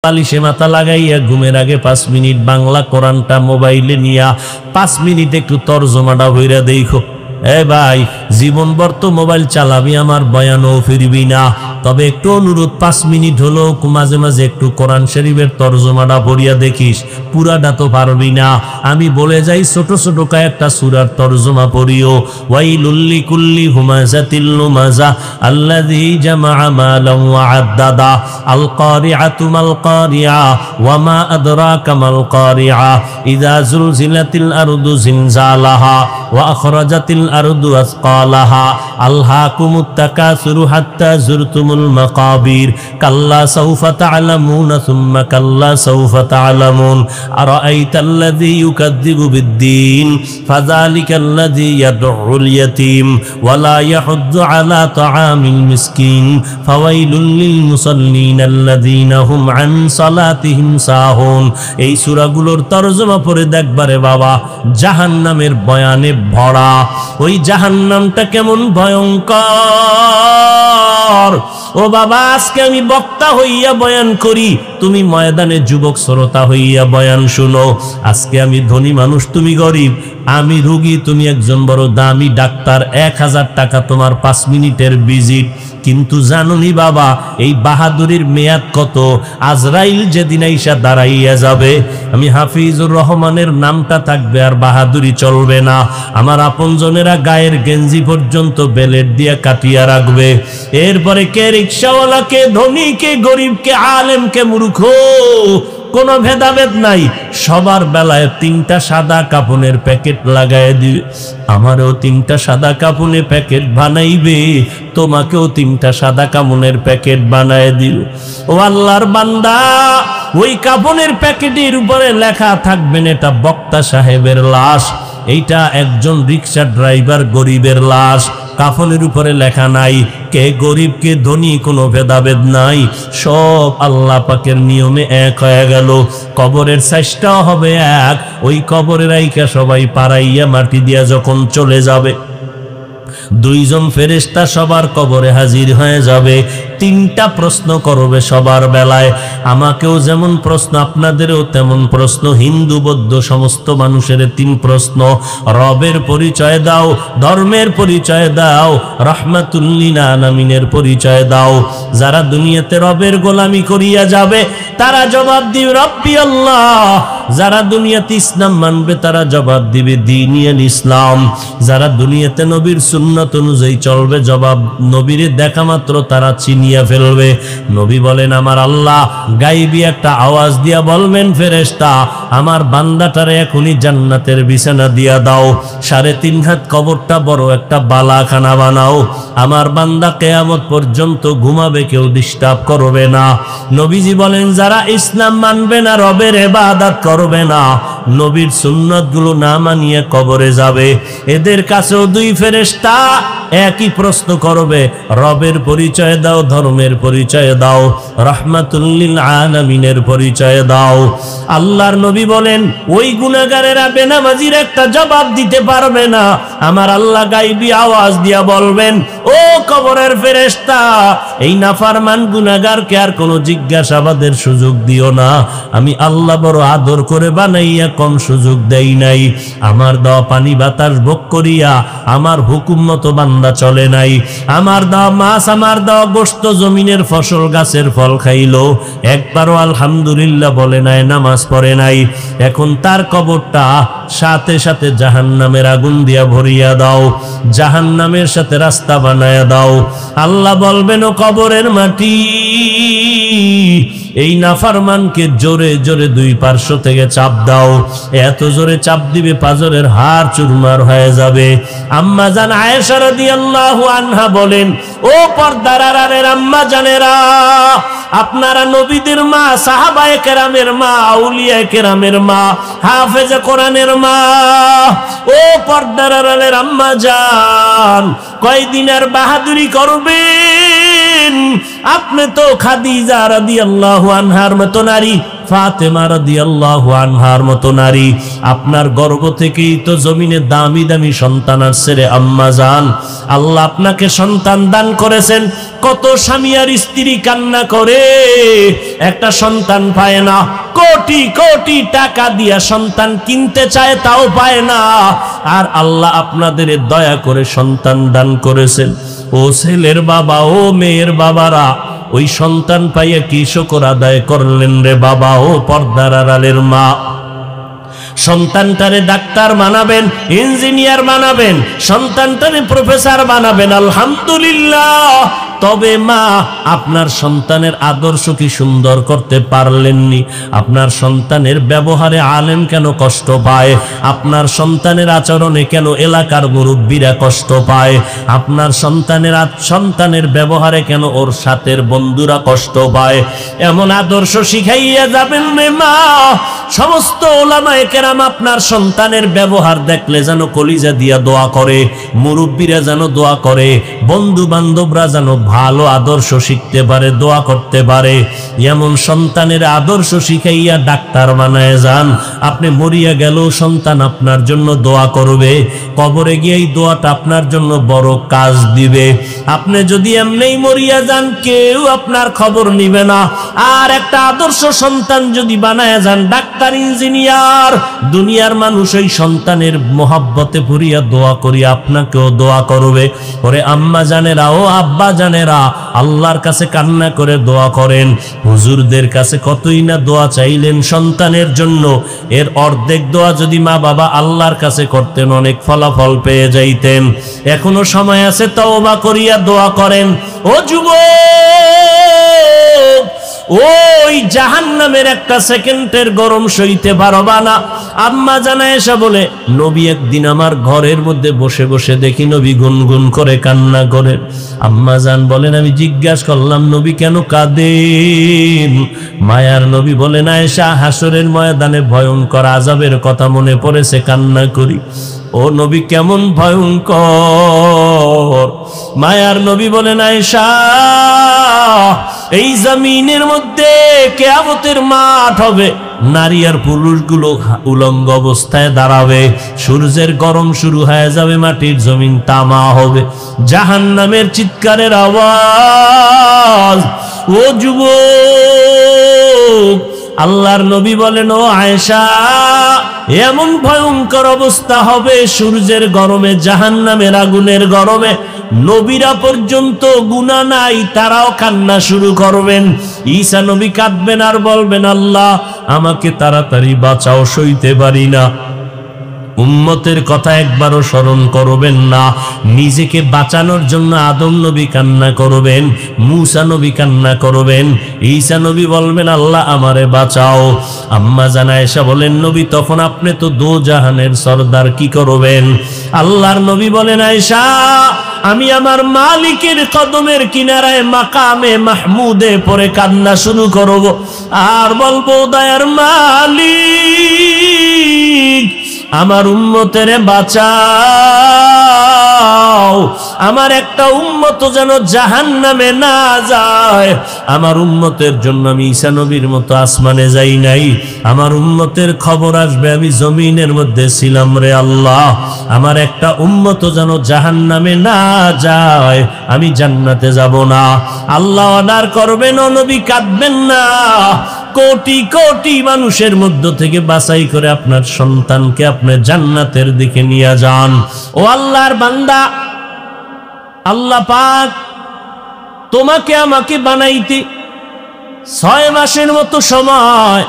বালিশে মাথা লাগাইয়া ঘুমের আগে 5 মিনিট বাংলা কোরআনটা মোবাইলে নিয়া 5 মিনিট একটু তরজমাটা হইরা দেখো। ভাই, জীবনভর তো মোবাইল চালাবি, আমার বয়ানও ফিরবি না। তবে একটু অনুরোধ, 5 মিনিট হলো মাঝে মাঝে একটু কোরআন শরীফের তরজমাটা পড়িয়া দেখিস। পুরাটা তো পারবি না, আমি বলে যাই ছোট ছোট কয়েকটা সূরার তরজমা পড়িও। ওয়াইলুল লিকুল্লি হুমাযাতিল লুমাযা আল্লাযী জামাআ মালান ওয়া আদ্দাদা আল কারিআতু মাল কারিআ ওয়া মা আদরাকা মাল কারিআ ইযা যুলজিলাতিল আরদু জিলজালাহা ওয়া আখরাজাতিল আরদু আসকালাহা আলহাকুমুত তাকাসুরু হাত্তা যুরতুমুল মাকাবির কাল্লা সাউফা তা'লামুনা সুম্মা কাল্লা সাউফা তা'লামুন আরাআইতাল্লাযী ইউকাযযিবু বিদ্দীন ফাযালিকাল্লাযী ইয়াদউল ইয়াতীম ওয়া লা ইয়াহুদ্দু আলা তাআমিল মিসকিন ফাওয়াইলুল লিল মুসাল্লিন আল্লাযীনা হুম আন সালাতিহিম সাহুন। এই সূরাগুলোর তরজমা পড়ে দেখবারে বাবা, জাহান্নামের বয়ানে ভরা। ওই জাহান্নামটা কেমন ভয়ঙ্কর। ও বাবা, আজকে আমি বক্তা হইয়া বয়ান করি, তুমি ময়দানে যুবক শ্রোতা হইয়া বয়ান শুনো। আজকে আমি ধনী মানুষ, তুমি গরিব। আমি রোগী, তুমি একজন বড় দামি ডাক্তার। 1000 টাকা তোমার 5 মিনিটের ভিজিট। কিন্তু জানুনি বাবা, এই বাহাদুরির মেয়াদ কত? আজরাইল যেদিন আইসা দাঁড়াইয়া যাবে, আমি হাফিজুর রহমানের নামটা থাকবে আর বাহাদুরি চলবে না। আমার আপনজনেরা গায়ের গেঞ্জি পর্যন্ত বেলেট দিয়া কাটিয়া রাখবে। এরপরে কে রিক্সাওয়ালা, কে ধনী, কে গরিব, কে আলেম, কে মূর্খ, কোনো ভেদাভেদ নাই। সবার বেলায় 3টা সাদা কাপনের প্যাকেট লাগায় দিবে। আমারও 3টা সাদা কাপনের প্যাকেট বানাইবে, তোমাকেও 3টা সাদা কাপনের প্যাকেট বানায় দিবে। ও আল্লাহর বান্দা, ওই কাপনের প্যাকেটের উপরে লেখা থাকবেন এটা বক্তা সাহেবের লাশ, এইটা একজন রিক্সা ড্রাইভার গরিবের লাশ। কাফনের উপরে লেখা নাই কে গরিব কে ধনী, কোনো ভেদাভেদ নাই। সব আল্লাহ পাকের নিয়মে এক হয়ে গেল। কবরের সাইজটাও হবে এক। ওই কবরের আইকা সবাই পাড়াইয়া মাটি দিয়া যখন চলে যাবে, 2 জন ফেরেশতা সবার কবরে হাজির হয়ে যাবে। 3টা প্রশ্ন করবে সবার বেলায়। আমাকেও যেমন প্রশ্ন, আপনাদেরও তেমন প্রশ্ন। হিন্দু বৌদ্ধ সমস্ত মানুষের 3 প্রশ্ন। রবের পরিচয় দাও, ধর্মের পরিচয় দাও, রাহমাতুল লিল আলামিনের পরিচয় দাও। যারা দুনিয়াতে রবের গোলামি করিয়া যাবে তারা জবাব দিবে রব্বি আল্লাহ। যারা দুনিয়াতে ইসলাম মানবে তারা জবাব দিবে দ্বীনুল ইসলাম। যারা দুনিয়াতে নবীর সুন্নাত অনুযায়ী চলবে, জবাব নবীর দেখা মাত্র তারা চিনিয়া ফেলবে। নবী বলেন, আমার আল্লাহ গাইবী একটা আওয়াজ দিয়া বলবেন, ফেরেশতা আমার বান্দাটারে এখনই জান্নাতের বিছানা দিয়া দাও। 3.5 হাত কবরটা বড় একটা বালাখানা বানাও। আমার বান্দা কিয়ামত পর্যন্ত ঘুমাবে, কেউ ডিস্টার্ব করবে না। নবীজি বলেন, যারা ইসলাম মানবে না, রবের ইবাদত করবে না, নবীর সুন্নাতগুলো না মানিয়ে কবরে যাবে, এদের কাছেও 2 ফেরেশতা একই প্রশ্ন করবে, রবের পরিচয় দাও, ধর্মের পরিচয় দাও, রাহমাতুল লিল আলামিনের পরিচয় দাও। আল্লাহর নবী বলেন, ওই গুনাহগারেরা বেনামাজির একটা জবাব দিতে পারবে না। আমার আল্লাহ গায়বী আওয়াজ দিয়া বলবেন, ও কবরের ফেরেশতা, এই নাফরমান গুনাহগারকে আর কোনো জিজ্ঞাসাবাদের সুযোগ দিও না। আমি আল্লাহ বড় আদর করে বানাইয়া কম সুযোগ দেই নাই। আমার দেওয়া পানি বাতাস ভোগ করিয়া আমার হুকুম মতো বান্দা চলে নাই। আমার দেওয়া মাছ, আমার দেওয়া গোশত, জমিনের ফসল, গাছের ফল খাইলো, একবারও আলহামদুলিল্লাহ বলে নাই, নামাজ পড়ে নাই। এখন তার কবরটা সাথে সাথে জাহান্নামের আগুন দিয়া ভরিয়া দাও, জাহান্নামের সাথে রাস্তা বানায়া দাও। আল্লাহ বলবেন, ও কবরের মাটি, এই নাফরমানকে জোরে জোরে 2 পার্শ্ব থেকে চাপ দাও। এত জোরে চাপ দিবে পাজরের হাড় চুরমার হয়ে যাবে। আম্মা জান আয়েশা রাদিয়াল্লাহু আনহা বলেন, ও পর্দার আড়ালের আম্মা জানেরা, আপনারা নবীদের মা, সাহাবায়ে কেরামের মা, আউলিয়ায়ে কেরামের মা, হাফেজে কোরআনের মা। ও পর্দার আড়ালের আম্মা জান, কয়দিন আর বাহাদুরি করবেন? আপনি তো খাদিজা রাদিয়াল্লাহু আনহার মতো নারী, ফাতেমা রাদিয়াল্লাহু আনহার মতো নারী, আপনার গর্ভ থেকেই তো জমিনে দামি দামি সন্তান আসছে রে আম্মা জান। আল্লাহ আপনাকে সন্তান দান করেছেন। কত স্বামী আর স্ত্রী কান্না করে একটা সন্তান পায় না, কোটি কোটি টাকা দিয়া সন্তান কিনতে চায় তাও পায় না, আর আল্লাহ আপনাদের দয়া করে সন্তান দান করেছেন। ও ছেলের বাবা, ও মেয়ের বাবারা, ওই সন্তান পাইয়া কি শুকর আদায় করলেন রে বাবা। ও পর্দার আড়ালের মা, সন্তানটারে ডাক্তার বানাবেন, ইঞ্জিনিয়ার বানাবেন, সন্তানটারে প্রফেসর বানাবেন, আলহামদুলিল্লাহ। তবে মা, আপনার সন্তানের আদর্শ কি সুন্দর করতে পারলেননি? আপনার সন্তানের ব্যবহারে আলেম কেন কষ্ট পায়? আপনার সন্তানের আচরণে কেন এলাকার মুরব্বীরা কষ্ট পায়? আপনার সন্তানের ব্যবহারে কেন ওর সাথের বন্ধুরা কষ্ট পায়? এমন আদর্শ শিখাইয়া যাবেন রে মা। সমস্ত ওলামায়ে কেরাম আপনার সন্তানের ব্যবহার দেখলে যেন কলিজা দিয়া দোয়া করে, মুরব্বীরা যেন দোয়া করে, বন্ধু বান্ধবরা যেন ভালো আদর্শ শিখতে পারে, দোয়া করতে পারে। এমন সন্তানের আদর্শ শিখাইয়া ডাক্তার বানায় যান। আপনি মরিয়া গেলেও সন্তান আপনার জন্য দোয়া করবে, কবরে গিয়ে এই দোয়াটা আপনার জন্য বড় কাজ দিবে। আপনি যদি এমনিই মরিয়া যান, কেউ আপনার খবর নিবে না। আর একটা আদর্শ সন্তান যদি বানায় যান ডাক্তার, ইঞ্জিনিয়ার, দুনিয়ার মানুষ ওই সন্তানের মোহাব্বতে ভরিয়া দোয়া করি আপনাকেও দোয়া করবে। ওরে আম্মা জানেরা, ও আব্বা জানেরা, আল্লাহর কাছে কান্না করে দোয়া করেন। হুজুরদের কাছে কতই না দোয়া চাইলেন সন্তানের জন্য, এর অর্ধেক দোয়া যদি মা বাবা আল্লাহর কাছে করতেন অনেক ফলাফল পেয়ে যাইতেন। এখনো সময় আছে, তওবা করিয়া দোয়া করেন। ও যুবক, ওই জাহান্নামের একটা সেকেন্ডের গরম সইতে পারবা না। আম্মা জানা এসে বলে, নবী একদিন আমার ঘরের মধ্যে বসে বসে দেখি নবী গুনগুন করে কান্না করে। আম্মা জান বলেন, আমি জিজ্ঞাসা করলাম নবী কেন কাঁদেন? মায়ার নবী বলেন, আয়েশা, হাসরের ময়দানে ভয়ঙ্কর আযাবের কথা মনে পড়েছে, কান্না করি। ও নবী কেমন ভয়ঙ্কর? মায়ার নবী বলেন, আয়েশা, এই জমিনের মধ্যে কিয়ামতের মাঠ হবে, নারী আর পুরুষগুলো উলঙ্গ অবস্থায় দাঁড়াবে, সূর্যের গরম শুরু হয়ে যাবে, মাটির জমিন তামা হবে, জাহান্নামের চিৎকারের আওয়াজ। ও যুবক, আল্লাহর নবী বলেন, ও আয়েশা, এমন ভয়ঙ্কর অবস্থা হবে সূর্যের গরমে, জাহান্নামের আগুনের গরমে, নবীরা পর্যন্ত গুনাহ নাই, তারাও কান্না শুরু করবেন। ঈসা নবী কাঁদবেন আর বলবেন, আল্লাহ আমাকে তাড়াতাড়ি বাঁচাও, সইতে পারি না। উম্মতের কথা একবারও স্মরণ করবেন না। নিজেকে বাঁচানোর জন্য আদম নবী কান্না করবেন, মূসা নবী কান্না করবেন, ঈসা নবী বলবেন, আল্লাহ আমারে বাঁচাও। আম্মা জানা আয়েশা বলেন, নবী তখন আপনি তো দো জাহানের সরদার, কি করবেন? আল্লাহর নবী বলেন, আয়েশা, আমি আমার মালিকের কদমের কিনারায় মাকামে মাহমুদে পরে কান্না শুরু করব আর বলবো, দয়ার মালিক, আমার উম্মতের বাঁচাও, আমার একটা উম্মত যেন জাহান্নামে না যায়। আমার উম্মতের জন্য আমি ঈসা নবীর মতো আসমানে যাই নাই, আমার উম্মতের খবর আসবে আমি জমিনের মধ্যে ছিলাম রে আল্লাহ। আমার একটা উম্মত যেন জাহান্নামে না যায়, আমি জান্নাতে যাব না। আল্লাহ অর্ডার করবেন, ও নবী কাঁদবেন না। কোটি কোটি মানুষের মধ্য থেকে বাছাই করে আপনার সন্তানকে আপনি জান্নাতের দিকে নিয়ে যান। ও আল্লাহর বান্দা, আল্লাহ পাক তোমাকে আমাকে বানাইতে 6 মাসের মতো সময়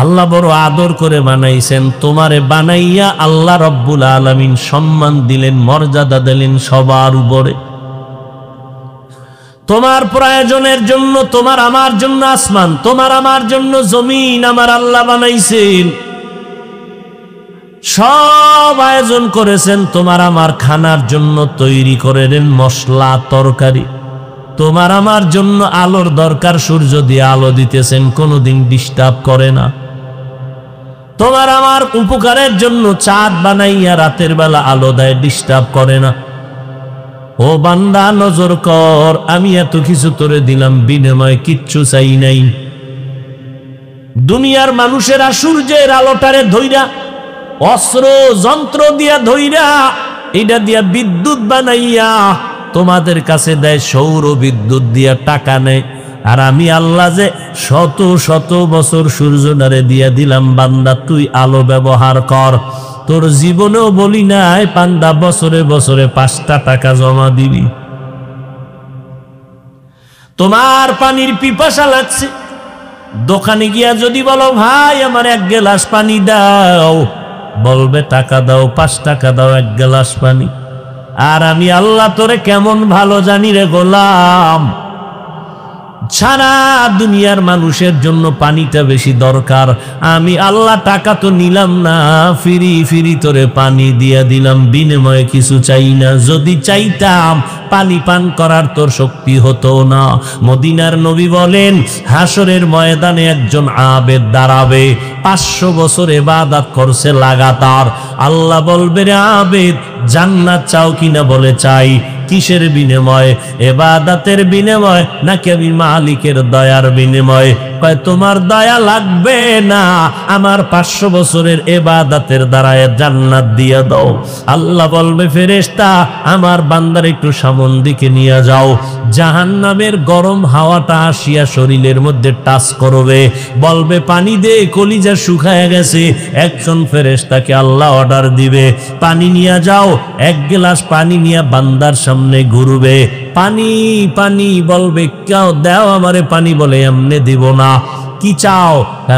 আল্লাহ বড় আদর করে বানাইছেন। তোমারে বানাইয়া আল্লাহ রব্বুল আলামিন সম্মান দিলেন, মর্যাদা দিলেন সবার উপরে। তোমার প্রয়োজনের জন্য, তোমার আমার জন্য আসমান, তোমার আমার জন্য জমিন আমার আল্লাহ বানাইছেন। সব আয়োজন করেছেন তোমার আমার খানার জন্য, তৈরি করে দেন মশলা তরকারি। তোমার আমার জন্য আলোর দরকার, সূর্য দিয়ে আলো দিতেছেন, কোনোদিন ডিস্টার্ব করে না। তোমার আমার উপকারের জন্য চাঁদ বানাইয়া রাতের বেলা আলো দেয়, ডিস্টার্ব করে না। ও বান্দা নজর কর, আমি এত কিছু তোরে দিলাম, বিনিময়ে কিচ্ছু চাই নাই। দুনিয়ার মানুষেরা সূর্যের আলোটারে ধইরা, অস্ত্র যন্ত্র দিয়া ধইরা, এটা দিয়া বিদ্যুৎ বানাইয়া তোমাদের কাছে দেয়, সৌর বিদ্যুৎ দিয়া টাকা নেয়। আর আমি আল্লাহ যে শত শত বছর সূর্যটারে দিয়া দিলাম, বান্দা তুই আলো ব্যবহার কর। তোর জীবনেও বলি নাই বান্দা বছরে বছরে 5টা টাকা জমা দিবি। তোমার পানির পিপাসা লাগছে, দোকানে গিয়া যদি বলো ভাই আমার 1 গ্লাস পানি দাও, বলবে টাকা দাও, 5 টাকা দাও 1 গ্লাস পানি। আর আমি আল্লাহ তোরে কেমন ভালো জানি রে গোলাম, সারা দুনিয়ার মানুষের জন্য পানিটা বেশি দরকার। আমি আল্লাহ টাকা তো নিলাম না, ফিরি ফিরি তোরে পানি দিয়া দিলাম, বিনিময়ে কিছু চাই না। যদি চাইতাম পানি পান করার তোর শক্তি হতো না। মদিনার নবী বলেন, হাসরের ময়দানে একজন আবেদ দাঁড়াবে, 500 বছর ইবাদত করছে লাগাতার। আল্লাহ বলবে, রে আবেদ জান্নাত চাও কিনা? বলে চাই। কিসের বিনিময়ে? ইবাদতের বিনিময়ে নাকি আমি মালিকের দয়ার বিনিময়ে? কয় তোমার দয়া লাগবে না, আমার 500 বছরের ইবাদতের দ্বারা জান্নাত দিয়ে দাও। আল্লাহ বলবে, ফেরেশতা আমার বান্দার একটু সামন দিকে নিয়ে যাও। জাহান্নামের গরম হাওয়াটা আসিয়া শরীরের মধ্যে টাচ করবে, বলবে পানি দে, কলিজা শুকায় গেছে। একজন ফেরেশতাকে আল্লাহ অর্ডার দিবে, পানি নিয়ে যাও। 1 গ্লাস পানি নিয়ে বান্দার সামনে ঘুরবে, পানি পানি বলবে, কেউ দাও আমারে পানি। বলে এমনে দিব না, কি চাও?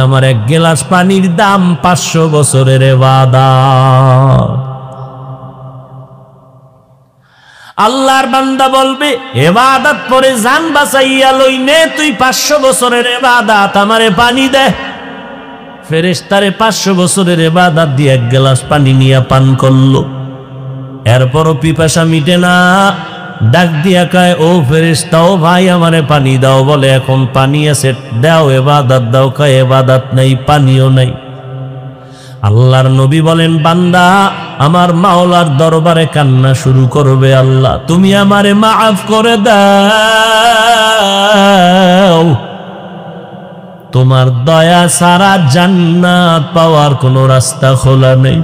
আমার 1 গ্লাস পানির দাম 500 বছরের ইবাদত। আল্লাহর বান্দা বলবে, ইবাদত পরে জান বাঁচাইয়া লই নে, তুই 500 বছরের ইবাদত আমারে পানি দে। ফেরেশতারে 500 বছরের ইবাদত দিয়ে 1 গ্লাস পানি নিয়ে পান করলো, এরপরও পিপাসা মিটে না। ডাক দিয়া কয়, ও ফেরেশতা, ও ভাই আমারে পানি দাও। বলে এখন পানি আছে, দাও ইবাদত দাও। কয় ইবাদত নাই, পানিও নাই। আল্লাহর নবী বলেন, বান্দা আমার মাওলার দরবারে কান্না শুরু করবে, আল্লাহ তুমি আমারে মাফ করে দাও, তোমার দয়া ছাড়া জান্নাত পাওয়ার কোনো রাস্তা খোলা নেই।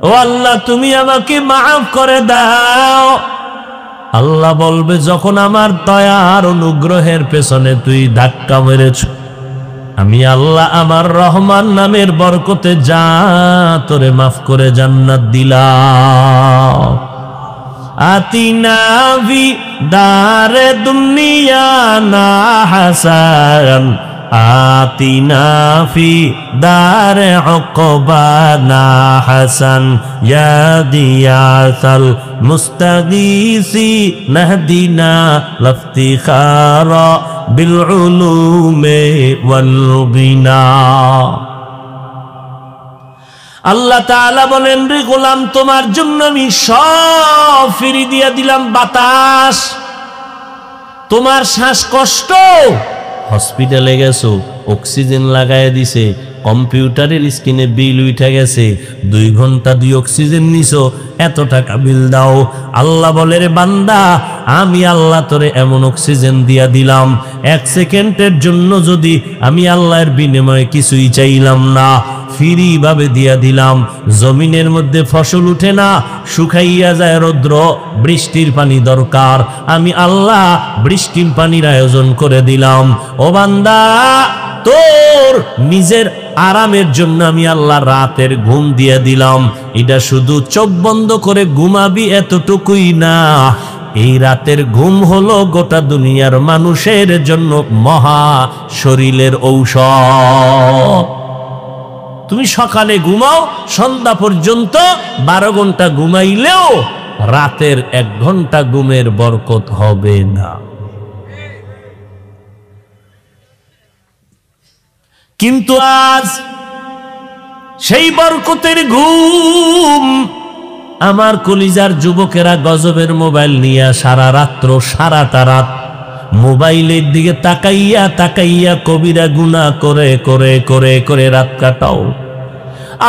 ও আল্লাহ তুমি আমাকে মাফ করে দাও। আল্লাহ বলবে, যখন আমার দয়ার অনুগ্রহের পেছনে তুই ধাক্কা মেরেছ, আমি আল্লাহ আমার রহমান নামের বরকতে যা তোরে মাফ করে জান্নাত দিলাম। আতিনা ভি দারে দুনিয়া না হাসান, আতিনা ফি দারে উকবা না হাসান, ইয়া দিয়াসাল মুস্তাগীসি নাহদিনা লাফতিখারা বিল উলুমে ওয়াল গিনা। আল্লাহ তাআলা বলেন, রে গোলাম তোমার জন্য আমি সব ফিরি দিয়া দিলাম। বাতাস, তোমার শ্বাসকষ্ট, হসপিটালে গেছো, অক্সিজেন লাগায় দিছে, কম্পিউটারের স্ক্রিনে বিল উঠে গেছে, 2 ঘন্টা 2 অক্সিজেন নিছো, এত টাকা বিল দাও। আল্লাহ বলে, রে বান্দা আমি আল্লাহ তোরে এমন অক্সিজেন দিয়া দিলাম, 1 সেকেন্ডের জন্য যদি আমি আল্লাহর বিনিময়ে কিছুই চাইলাম না, ফ্রি ভাবে দিয়া দিলাম। জমিনের মধ্যে ফসল উঠে না, শুকাইয়া যায় রৌদ্র, বৃষ্টির পানি দরকার, আমি আল্লাহ বৃষ্টির পানির আয়োজন করে দিলাম। ও বান্দা তোর নিজের আরামের জন্য আমি আল্লাহ রাতের ঘুম দিয়ে দিলাম। এটা শুধু চোখ বন্ধ করে ঘুমাবি এতটুকুই না, এই রাতের ঘুম হলো গোটা দুনিয়ার মানুষের জন্য মহা শরীরের ঔষধ। তুমি সকালে ঘুমাও, সন্ধ্যা পর্যন্ত 12 ঘন্টা ঘুমাইলেও রাতের 1 ঘন্টা ঘুমের বরকত হবে না। কিন্তু আজ সেই বরকতের ঘুম আমার কলিজার যুবকেরা গজবের মোবাইল নিয়ে সারা রাত্র সারাটা রাত মোবাইলের দিকে তাকাইয়া তাকাইয়া কবিরা গুনাহ করে করে করে করে রাত কাটাও।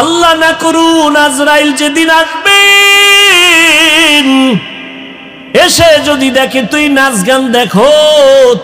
আল্লাহ না করুন আজরাইল যেদিন আসবেন এসে যদি দেখে তুই নাচ গান দেখো,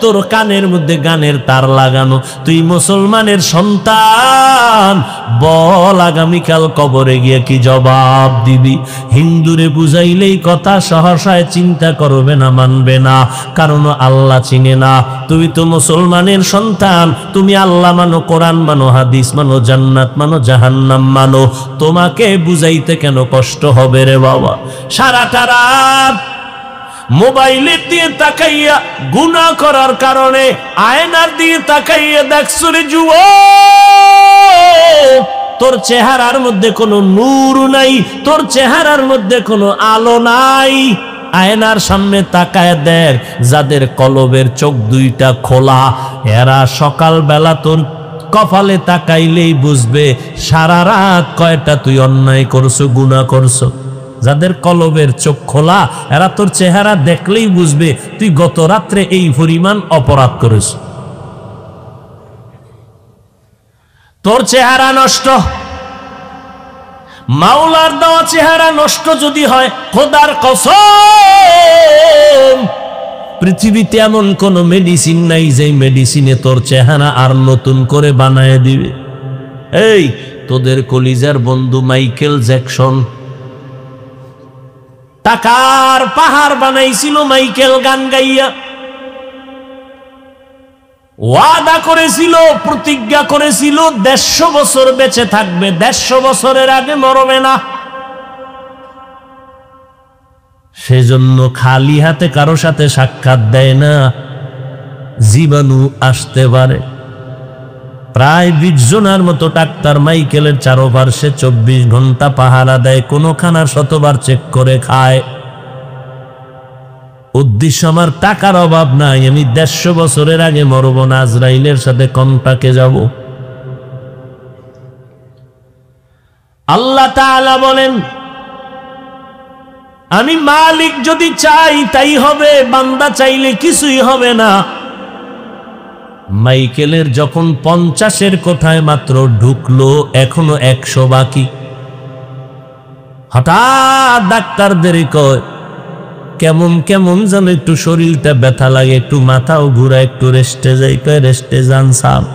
তোর কানের মধ্যে গানের তার লাগানো, তুই মুসলমানের সন্তান, বল আগামীকাল কবরে গিয়ে কি জবাব দিবি? হিন্দুরে বুঝাইলেই কথা সহসায় চিন্তা করবে না, মানবে না, কারণ আল্লাহ চিনে না। তুই তো মুসলমানের সন্তান, তুমি আল্লাহ মানো, কোরআন মানো, হাদিস মানো, জান্নাত মানো, জাহান্নাম মানো, তোমাকে বুঝাইতে কেন কষ্ট হবে রে বাবা? সারাটা রাত মোবাইলের দিয়ে তাকাইয়া গুনাহ করার কারণে আয়নার দিয়ে তাকাইয়া দেখছো রে যুবক, তোর চেহারার মধ্যে কোনো নূর নাই, তোর চেহারার মধ্যে কোনো আলো নাই। আয়নার সামনে তাকায় দেখ, যাদের কলবের চোখ দুইটা খোলা, এরা সকালবেলা তোর কপালে তাকাইলেই বুঝবে সারা রাত কয়টা তুই অন্যায় করছো, গুনাহ করছো। যাদের কলবের চোখ খোলা, এরা তোর চেহারা দেখলেই বুঝবে তুই গত রাত্রে এই পরিমাণ অপরাধ করেছ। তোর চেহারা নষ্ট, মাওলার দেওয়া চেহারা নষ্ট যদি হয়, খোদার কসম পৃথিবীতে এমন কোন মেডিসিন নাই যে মেডিসিনে তোর চেহারা আর নতুন করে বানায় দিবে। এই তোদের কলিজার বন্ধু মাইকেল জ্যাকসন টাকার পাহাড় বানাইছিল, মাইকেল গান গাইয়া ওয়াদা করেছিল, প্রতিজ্ঞা করেছিল 150 বছর বেঁচে থাকবে, 150 বছরের আগে মরবে না। সেজন্য খালি হাতে কারো সাথে সাক্ষাৎ দেয় না, জীবাণু আসতে পারে। প্রায় 20 জনের মতো ডাক্তার মাইকেলের চারপাশে 24 ঘন্টা পাহারা দেয়, কোনো খানা শতবার চেক করে খায়। উদ্দেশ্য আমার টাকার অভাব নাই, আমি 150 বছরের আগে মরব না, আজরাইলের সাথে কন্টাক্টে যাব। আল্লাহ তাআলা বলেন, আমি মালিক যদি চাই তাই হবে, বান্দা চাইলে কিছুই হবে না। মাইকেলের যখন 50-এর কোঠায় মাত্র ঢুকলো, এখনো 100 বাকি। হঠাৎ ডাক্তারদের কয়, কেমন কেমন যেন একটু শরীরটা ব্যথা লাগে, একটু মাথাও ঘুরা, একটু রেস্টে যাই। কয় রেস্টে যান সাহেব।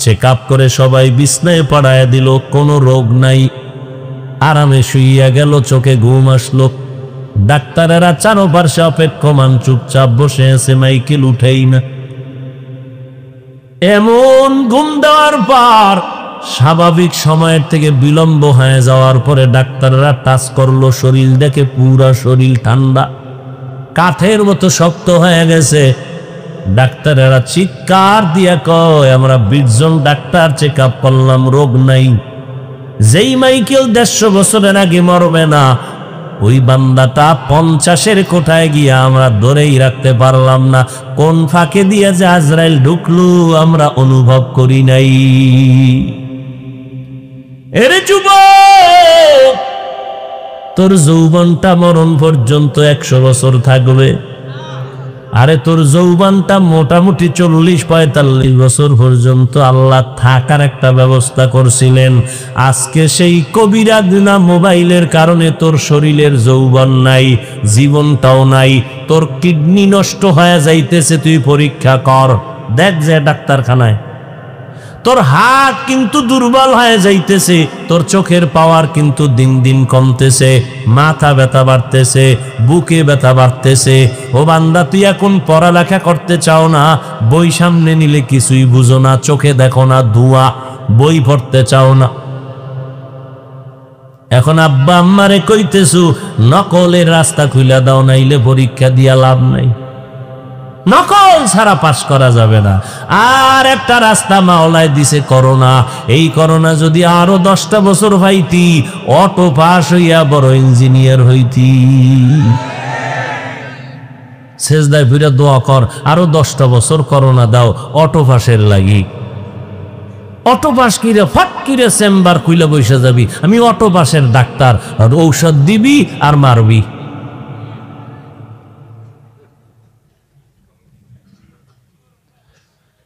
চেক আপ করে সবাই বিছনায় পড়ায় দিল, কোনো রোগ নাই, আরামে শুইয়া গেল, চোখে ঘুম আসলো। ডাক্তারেরা চারপাশে অপেক্ষমান চুপচাপ বসে আছে, মাইকেল উঠেই না। এমন ঘুম দেওয়ার পর স্বাভাবিক সময়ের থেকে বিলম্ব হয়ে যাওয়ার পরে ডাক্তাররা টাচ করলো, শরীর দেখে পুরা শরীর ঠান্ডা, কাঠের মতো শক্ত হয়ে গেছে। ডাক্তারেরা চিৎকার দিয়া কয়, আমরা 20 জন ডাক্তার চেক আপ করলাম, রোগ নাই। যেই মাইকেল 150 বছরের আগে মরবে না, ওই বান্দাটা 50-এর কোঠায় গিয়া আমরা ধরেই রাখতে পারলাম না। কোন ফাঁকে দিয়ে যে আজরাইল ঢুকলো আমরা অনুভব করি নাই। এরে যুবক, তোর যৌবনটা মরণ পর্যন্ত 100 বছর থাকবে। আরে তোর যৌবনটা মোটামুটি 40-45 বছর পর্যন্ত আল্লাহ থাকার একটা ব্যবস্থা করছিলেন। আজকে সেই কবিরা গুনাহ মোবাইলের কারণে তোর শরীরের যৌবন নাই, জীবনটাও নাই, তোর কিডনি নষ্ট হয়ে যাইতেছে। তুই পরীক্ষা কর, দেখ যে ডাক্তারখানায়। তোর হাত কিন্তু দুর্বল হয়ে যাইতেছে, তোর চোখের পাওয়ার কিন্তু দিন দিন কমতেছে, মাথা ব্যথা বাড়তেছে, বুকে ব্যথা বাড়তেছে। ও বান্দা, তুই এখন পড়ালেখা করতে চাও না, বই সামনে নিলে কিছুই বুঝো না, চোখে দেখো না ধোঁয়া, বই পড়তে চাও না। এখন আব্বা আম্মারে কইতেছু নকলের রাস্তা খুলে দাও, নাইলে পরীক্ষা দিয়া লাভ নাই। নকল ছাড়া পাস করা যাবে না। আর একটা রাস্তা মাওলায় দিছে, করোনা। এই করোনা যদি আরো 10টা বছর হইতি, অটো পাস হইয়া বড় ইঞ্জিনিয়ার হইতি। সেজদায় ফিরে দোয়া কর, আরো 10টা বছর করোনা দাও অটো পাসের লাগি। অটো পাস কিরে ফট কিরে চেম্বার খুইলা বসে যাবি, আমি অটো পাসের ডাক্তার, আর ঔষধ দিবি আর মারবি।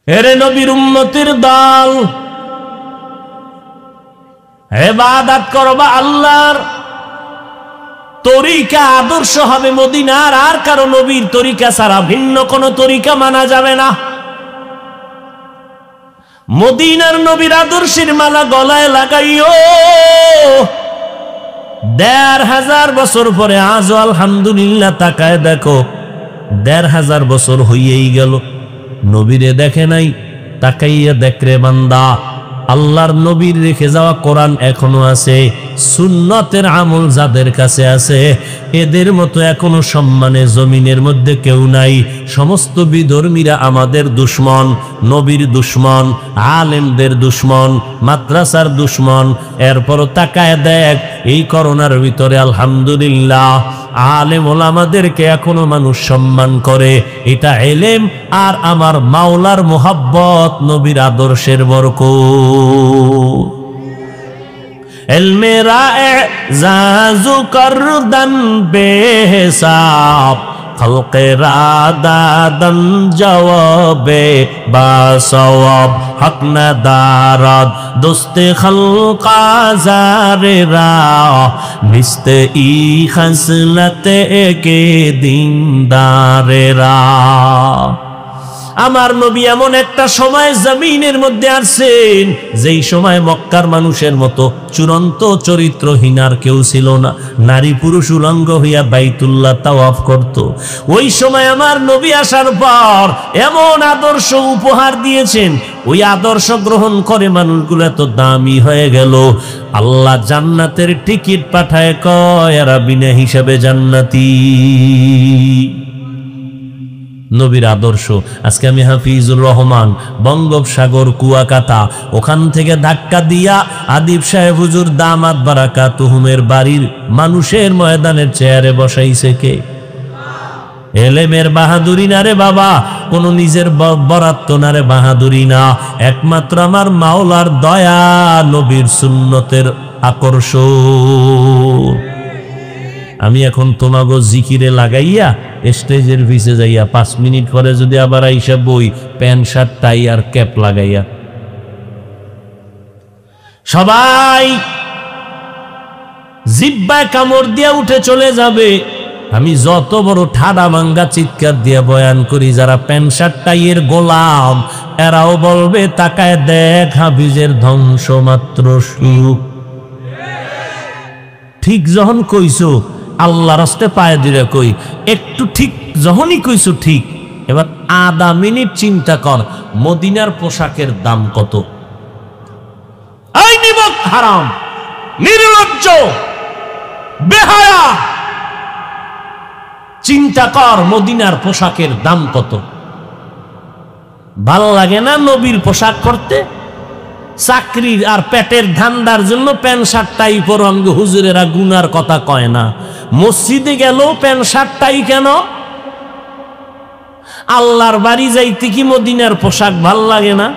এরে নবীর উম্মতের দল, ইবাদত করবা আল্লাহর। তরিকা আদর্শ হবে মদিনার, আর কারো নবীর তরিকা ছাড়া ভিন্ন কোন তরিকা মানা যাবে না। মদিনার নবীর আদর্শের মালা গলায় লাগাইও। ১৫০০ বছর পরে আজও আলহামদুলিল্লাহ তাকায় দেখো, ১৫০০ বছর হইয়েই গেল, নবীরে দেখে নাই। তাকাইয়া দেখ রে বান্দা, আল্লাহর নবীর রেখে যাওয়া কোরআন এখনো আছে, সুন্নতের আমল যাদের কাছে আছে, এদের মতো এখনো সম্মানে জমিনের মধ্যে কেউ নাই। সমস্ত বিধর্মীরা আমাদের দুশ্মন, নবীর দুশ্মন, আলেমদের দুশ্মন, মাদ্রাসার দুশ্মন। এরপরও তাকায় দেখ, এই করোনার ভিতরে আলহামদুলিল্লাহ আলেম ওলামাদেরকে এখনো মানুষ সম্মান করে। এটা এলেম আর আমার মাওলার মোহাব্বত, নবীর আদর্শের বরকত। इल्मे राज़ु करदन बेहिसाब, खल्क़े रादादन जवाबे बासवाब, हक न दारद दोस्ते खल्क़ा ज़ारे रा, मिस्ते ई खसलते के दीनदारे रा। আমার নবী এমন একটা সময় জমিনের মধ্যে আসছেন, যেই সময় মক্কার মানুষের মতো চূড়ান্ত চরিত্রহীন আর কেউ ছিল না। নারী পুরুষ উলঙ্গ হইয়া বাইতুল্লাহ তাওয়াফ করত। ওই সময় আমার নবী আসার পর এমন আদর্শ উপহার দিয়েছেন, ওই আদর্শ গ্রহণ করে মানুষগুলো এত দামি হয়ে গেল। আল্লাহ জান্নাতের টিকিট পাঠায়, কয় এরা বিনা হিসাবে জান্নাতি। নবীর আদর্শ। আজকে আমি হাফিজুর রহমান, বঙ্গোপসাগর কুয়াকাটা, ওখান থেকে ধাক্কা দিয়া আদিব সাহেব হুজুর দামাত বারাকাতুহুমের বাড়ির মানুষের ময়দানের চেয়ারে বসাইছে কে? এলেমের বাহাদুরি না রে বাবা, কোন নিজের বরাত্ত না রে বাহাদুরি না, একমাত্র আমার মাওলার দয়া, নবীর সুন্নতের আকর্ষণ। আমি এখন তোমাগো জিকিরে লাগাইয়া স্টেজের পিছে যাইয়া 5 মিনিট পরে যদি আবার আইসা বই, প্যান্ট শার্ট টাই আর ক্যাপ লাগাইয়া সবাই জিব্বায় কামড় দিয়া উঠে চলে যাবে, আমি যত বড় ঠাডা ভাঙ্গা চিৎকার দিয়া বয়ান করি, যারা প্যান্ট শার্ট টাইয়ের গোলাম এরাও বলবে তাকায় দেখ হাফিজের ধ্বংস মাত্র শুরু। ঠিক যখন কইছো আল্লাহ রাস্তে পায়ে দিলে কই, একটু ঠিক যখনই কইছো ঠিক, এবার আধা মিনিট চিন্তা কর মদিনার পোশাকের দাম কত। এই নিমক হারাম, নির্লজ্জ, বেহায়া, চিন্তা কর মদিনার পোশাকের দাম কত। ভালো লাগে না নবীর পোশাক করতে? চাকরির আর পেটের ধান্দার জন্য প্যান্ট শার্ট টাই পরো, আমাকে হুজুরেরা গুনার কথা কয় না। মসজিদে গেল প্যান্ট শার্ট টাই কেন? আল্লাহর বাড়ি যাইতে কি মদিনার পোশাক ভাল লাগে না?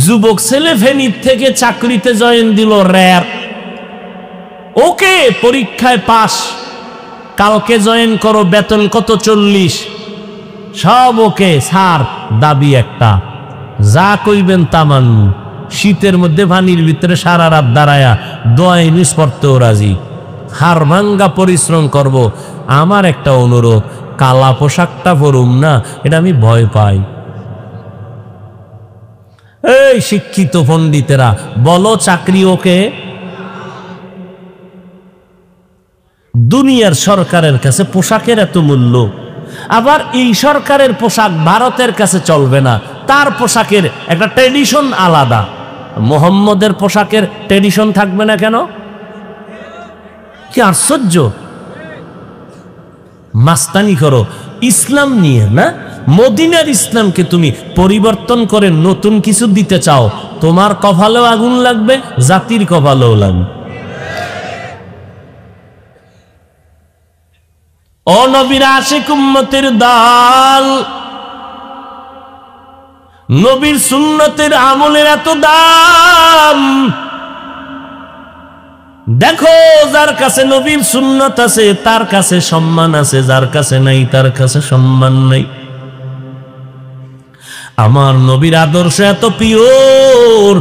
যুবক ছেলে ফেনীর থেকে চাকরিতে জয়েন দিল র্যাব, ওকে পরীক্ষায় পাস, কালকে জয়েন করো, বেতন কত 40, সব ওকে, স্যার দাবি একটা, যা কইবেন তা মানু। শীতের মধ্যে পানির ভিতরে সারা রাত দাঁড়ায়া দোয়া ইউনিস পড়তেও রাজি, হার ভাঙ্গা পরিশ্রম করব। আমার একটা অনুরোধ, কালা পোশাকটা পরুম না, এটা আমি ভয় পাই। এই শিক্ষিত পণ্ডিতেরা বলো, চাকরি ওকে? দুনিয়ার সরকারের কাছে পোশাকের এত মূল্য, আবার এই সরকারের পোশাক ভারতের কাছে চলবে না, তার পোশাকের একটা ট্রেডিশন আলাদা। মোহাম্মদের পোশাকের ট্রেডিশন থাকবে না কেন? কি আশ্চর্য! মাস্তানি করো ইসলাম নিয়ে না, মদিনার ইসলামকে তুমি পরিবর্তন করে নতুন কিছু দিতে চাও, তোমার কপালেও আগুন লাগবে, জাতির কপালেও লাগবে। ও নবীর আশিক উম্মতের দল, নবীর সুন্নতের আমলের এত দাম। দেখো, যার কাছে নবীর সুন্নত আছে তার কাছে সম্মান আছে, যার কাছে নাই তার কাছে সম্মান নাই। আমার নবীর আদর্শ এত পিওর,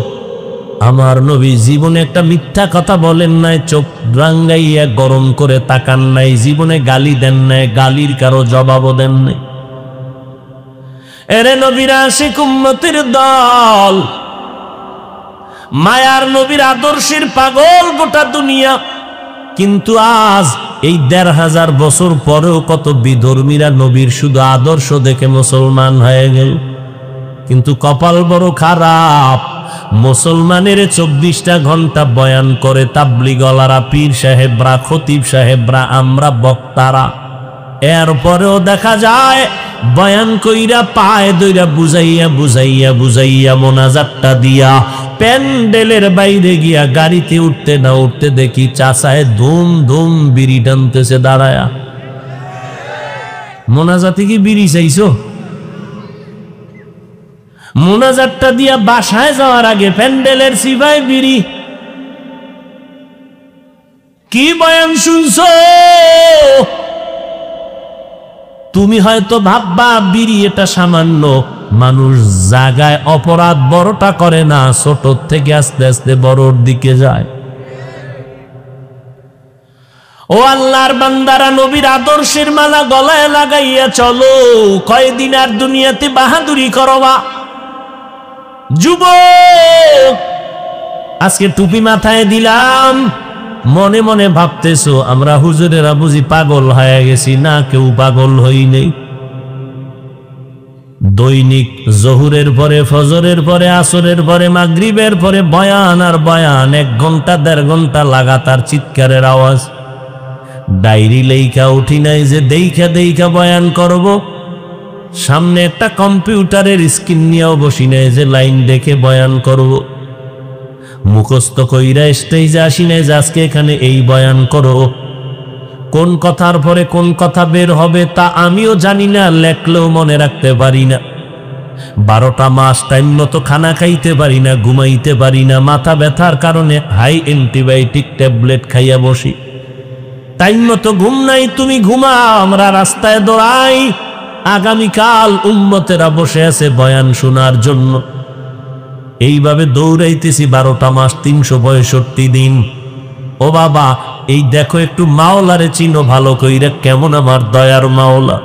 আমার নবী জীবনে একটা মিথ্যা কথা বলেন নাই, চোখ রাঙ্গাইয়া গরম করে তাকান নাই, জীবনে গালি দেন নাই, গালির কারো জবাবও দেন নাই। এরে নবীর আশিক উম্মতের দল, মায়ার নবীর আদর্শের পাগল গোটা দুনিয়া, কিন্তু আজ এই ১৫০০ বছর পরেও কত বিধর্মীরা নবীর শুধু আদর্শ দেখে মুসলমান হয়ে গেল। কিন্তু কপাল বড় খারাপ, মুসলমানের ২৪টা ঘন্টা বয়ান করে তাবলিগলারা, পীর সাহেবরা, খতিব সাহেবরা, আমরা বক্তারা, এরপরেও দেখা যায় বয়ান কইরা পায় দইরা বুঝাইয়া বুঝাইয়া বুঝাইয়া মোনাজাতটা দিয়া প্যান্ডেলের বাইরে গিয়া গাড়িতে উঠতে না উঠতে দেখি চাচায় ধুম ধুম বিড়ি টানতেছে দাঁড়ায়া। মোনাজাতে কি বিড়ি চাইছো? মোনাজাতটা দিয়া বাসায় যাওয়ার আগে প্যান্ডেলের সিবায় বিড়ি। কি বয়ান শুনছো? তুমি হয়তো ভাববা বিড়ি এটা সামান্য, মানুষ জাগায় অপরাধ বড়টা করে না, ছোট থেকে আস্তে আস্তে বড়র দিকে যায়। ও আল্লাহর বান্দারা, নবীর আদর্শের মালা গলায় লাগাইয়া চলো। কয়দিন আর দুনিয়াতে বাহাদুরি করবা? যুবক, আজকে টুপি মাথায় দিলাম, মনে মনে ভাবতেছো আমরা হুজুরেরা বুঝি পাগল হয়ে গেছি। না, কেউ পাগল হই নেই। দৈনিক জোহরের পরে, ফজরের পরে, আসরের পরে, মাগরিবের পরে বয়ান আর বয়ান, 1 ঘন্টা 1.5 ঘন্টা লাগাতার চিৎকারের আওয়াজ। ডায়েরি লেখা উঠি নাই যে দেইখা দেইখা বয়ান করব, সামনে একটা কম্পিউটারের স্ক্রিন নিয়েও বসি নাই যে লাইন দেখে বয়ান করব। মুখস্থ কইরা স্টেজে আসি নাই যে আজকে এখানে এই বয়ান করো। কোন কথার পরে কোন কথা বের হবে তা আমিও জানি না, লেখলেও মনে রাখতে পারি না। 12টা মাস টাইম মতো খানা খাইতে পারি না, ঘুমাইতে পারি না, মাথা ব্যথার কারণে হাই অ্যান্টিবায়োটিক ট্যাবলেট খাইয়া বসি। টাইম মতো ঘুম নাই, তুমি ঘুমাও, আমরা রাস্তায় দৌড়াই। আগামীকাল উম্মতেরা বসে আছে বয়ান শোনার জন্য। এইভাবে দৌড়াইতেছি 12টা মাস, 365 দিন। ও বাবা, এই দেখো একটু মাওলারে চিনো ভালো কইরা, কেমন আমার দয়ার মাওলা।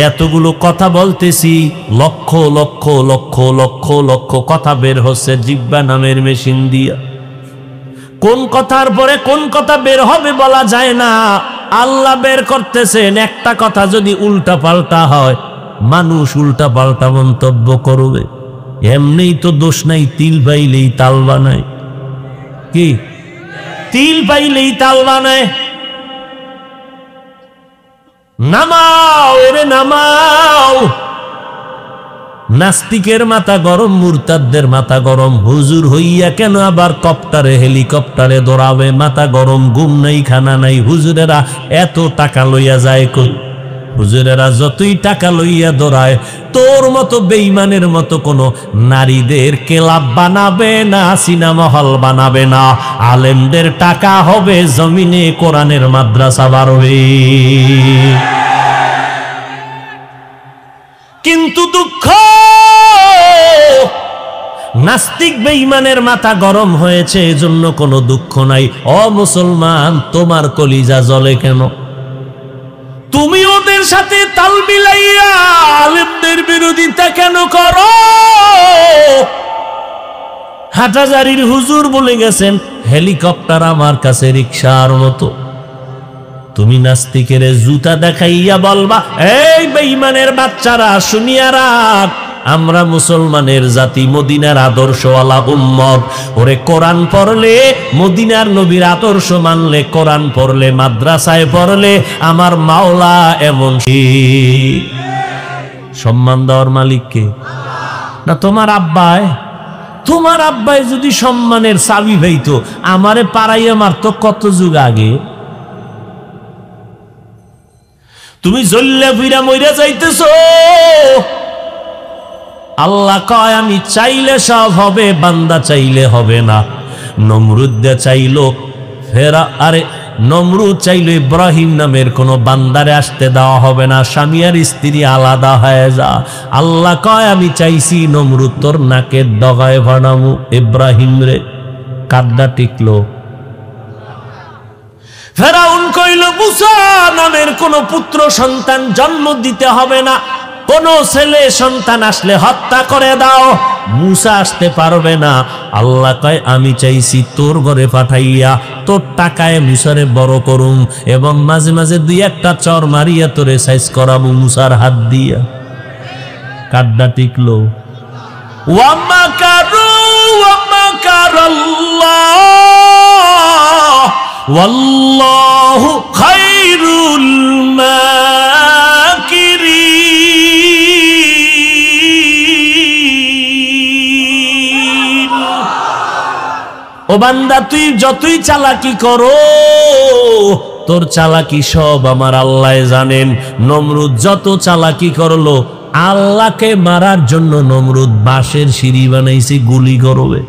এতগুলো কথা বলতেছি, লক্ষ লক্ষ লক্ষ লক্ষ লক্ষ কথা বের হচ্ছে জিহ্বা নামের মেশিন দিয়া। কোন কথার পরে কোন কথা বের হবে বলা যায় না, আল্লাহ বের করতেছেন। একটা কথা যদি উল্টা পাল্টা হয়, মানুষ উল্টা পাল্টা মন্তব্য করবে। এমনিই তো দোষ নাই, তিল পাইলেই তাল বানায়। কি তিল পাইলেই তাল বানায়? নামাও, এরে নামাও। নাস্তিকের মাথা গরম, মুরতাদদের মাথা গরম। হুজুর হইয়া কেন আবার কপ্টারে হেলিকপ্টারে দৌড়াবে? মাথা গরম, ঘুম নাই, খানা নাই। হুজুরেরা এত টাকা লইয়া যায় কই? হুজুরেরা যতই টাকা লইয়া দৌড়ায়, তোর মতো বেঈমানের মতো কোনো নারীদের ক্লাব বানাবে না, সিনেমা হল বানাবে না। আলেমদের টাকা হবে জমিনে কোরআনের মাদ্রাসা বাড়বে। কিন্তু দুঃখ, নাস্তিক বেঈমানের মাথা গরম হয়েছে, এজন্য কোনো দুঃখ নাই। ও মুসলমান, তোমার কলিজা জ্বলে কেন? তুমি ওদের সাথে তাল মিলাইয়া আলেমদের বিরোধিতা কেন করো? হাটহাজারীর হুজুর বলে গেছেন, হেলিকপ্টার আমার কাছে রিকশার মতো। তুমি নাস্তিকের জুতা দেখাইয়া বলবা, এই বেঈমানের বাচ্চারা শুনিয়া রাখ, আমরা মুসলমানের জাতি, মদিনার আদর্শওয়ালা উম্মত। ওরে কোরআন পড়লে, মদিনার নবীর আদর্শ মানলে, কোরআন পড়লে, মাদ্রাসায় পড়লে, আমার মাওলা এমন। সম্মান দেওয়ার মালিককে না তোমার আব্বায়? তোমার আব্বাই যদি সম্মানের চাবি হইতো, আমারে পাড়াইয়া মারতো কত যুগ আগে। তুমি জল্লে ফিরা মইরা যাইতেছ। আল্লাহ কয়, আমি চাইলে সব হবে, বান্দা চাইলে হবে না। নমরুদ চাইলো ফেরা, আরে নমরুদ চাইলে ইব্রাহিম নামের কোনো বান্দারে আসতে দেওয়া হবে না, স্বামী আর স্ত্রী আলাদা হয়ে যা। আল্লাহ কয় আমি চাইছি নমরুদ তোর নাকের ডগায় ভাড়ামু ইব্রাহিম রে। কাদ্দা টিকলো। ফেরাউন কইল মুসা নামের কোন পুত্র সন্তান জন্ম দিতে হবে না, কোন ছেলে সন্তান আসলে হত্যা করে দাও, মুসা আসতে পারবে না। আল্লাহ কয় আমি চাইছি তোর ঘরে পাঠাইয়া তোর টাকায় মিশরে বড় করুম এবং মাঝে মাঝে দুই একটা চর মারিয়া তোরে সাইজ করাবো মুসার হাত দিয়া। কাদ্দা টিকলো। ওয়াম্মা কারু ওয়াম্মা কারাল্লাহ ওয়াল্লাহু খায়রুল মাকিরিন। ও বান্দা তুই যতই চালাকি করো তোর চালাকি সব আমার আল্লাহ জানেন। নমরুদ যত চালাকি করলো আল্লাহকে মারার জন্য নমরুদ বাঁশের সিঁড়ি বানাইছে, গুলি করবে,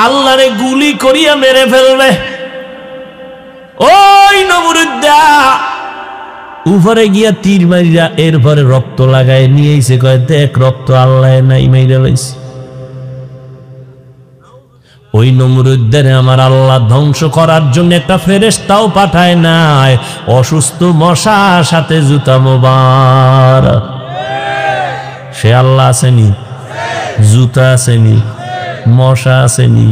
আল্লাহরে গুলি করিয়া মেরে ফেলবে। ওই নমরুদ উপরে গিয়া তীর মারিয়া এরপরে রক্ত লাগায় নিয়েছে, কয় দেখ রক্ত আল্লাহ নাই মাইরা লাইছে। ওই নমরুদদের আমার আল্লাহ ধ্বংস করার জন্য একটা ফেরেশতাও পাঠায় নাই, অসুস্থ মশার সাথে জুতা মোবারক। সে আল্লাহ আসেনি, জুতা আসেনি, মশা আসেনি,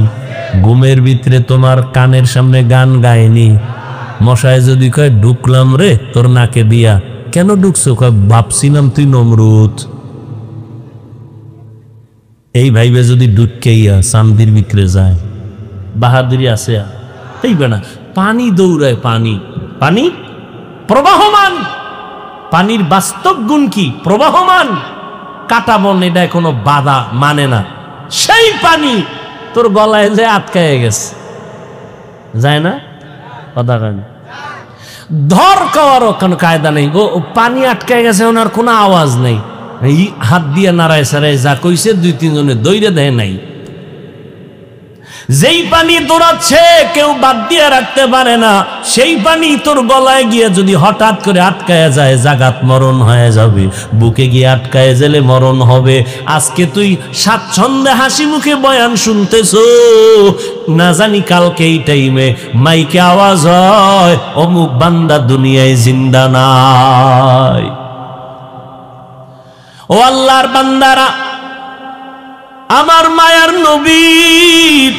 ঘুমের ভিতরে তোমার কানের সামনে গান গায়নি। মশায় যদি কয় ঢুকলাম রে তোর নাকে দিয়া, কেন ঢুকছো? কয় ভাবছিলাম তুই নমরুদ। এই ভাইবে যদি ঢুকেইয়া চান্দির ভিতরে যায়, বাহাদুরি আছে এইবে না। পানি দৌড়ায়, পানি পানি প্রবাহমান, পানির বাস্তব গুণ কি? প্রবাহমান। কাটা বন এটা কোনো বাধা মানে না, সেই পানি তোর গলায় যে আটকায় গেছে, যায় না কথা কেন? ধর খাওয়ারও কোনো কায়দা নেই, ও পানি আটকায় গেছে, ওনার কোনো আওয়াজ নেই, এই হাত দিয়ে নাড়ায় সারায় যা কইছে দুই তিনজনে দৌড়ে দেয় নাই। যেই পানি দৌড়াচ্ছে কেউ বাদ দিয়ে রাখতে পারে না, সেই পানি তোর গলায় গিয়ে যদি হঠাৎ করে আটকায় যায় জাগাত মরণ হয়ে যাবে, বুকে গিয়ে আটকায় গেলে মরণ হবে। আজকে তুই স্বাচ্ছন্দ্যে হাসি মুখে বয়ান শুনতেছো, না জানি কালকে এই টাইমে মাইকে আওয়াজ হয় অমুক বান্দা দুনিয়ায় জিন্দা নাই। ও আল্লাহর বান্দারা, আমার মায়ার নবীর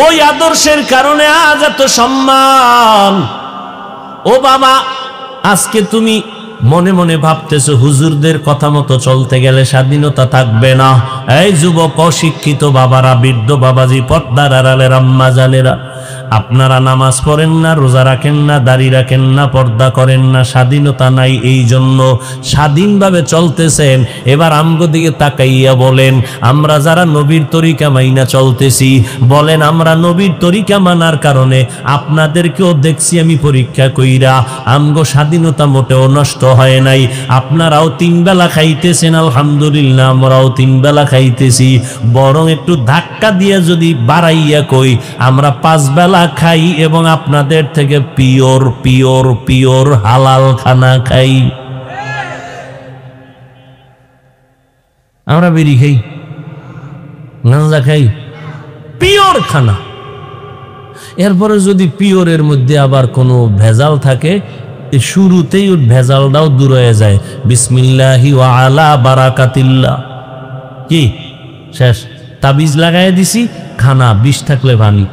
ওই আদর্শের কারণে আজ এত সম্মান। ও বাবা, আজকে তুমি মনে মনে ভাবতেছো হুজুরদের কথা মতো চলতে গেলে স্বাধীনতা থাকবে না। এই যুবক অশিক্ষিত বাবারা, বৃদ্ধ বাবাজি, পর্দার আড়ালের আম্মা জানেরা, আপনারা নামাজ পড়েন না, রোজা রাখেন না, দাড়ি রাখেন না, পর্দা করেন না, স্বাধীনতা নাই, এই জন্য স্বাধীনভাবে চলতেছেন। এবার আমগো দিকে তাকাইয়া বলেন, আমরা যারা নবীর তরিকা মাইনা চলতেছি, বলেন আমরা নবীর তরিকা মানার কারণে আপনাদেরকেও দেখছি আমি পরীক্ষা কইরা, আমগো স্বাধীনতা মোটেও নষ্ট হয় নাই। আপনারাও তিন বেলা খাইতেছেন, আলহামদুলিল্লাহ, আমরাও তিন বেলা খাইতেছি। বরং একটু ধাক্কা দিয়ে যদি বাড়াইয়া কই, আমরা 5 বেলা খাই এবং আপনাদের থেকে পিওর পিওর পিওর হালাল খানা খাই। আমরা বিড়ি খাই, গাঁজা খাই, পিওর খানা। এরপরে যদি পিওরের মধ্যে আবার কোনো ভেজাল থাকে, শুরুতেই ভেজালটাও দূর হয়ে যায়। বিসমিল্লাহি ওয়া আলা বারাকাতিল্লাহ, কি শেষ, তাবিজ লাগাই দিছি, খানা বিষ থাকলে পানি।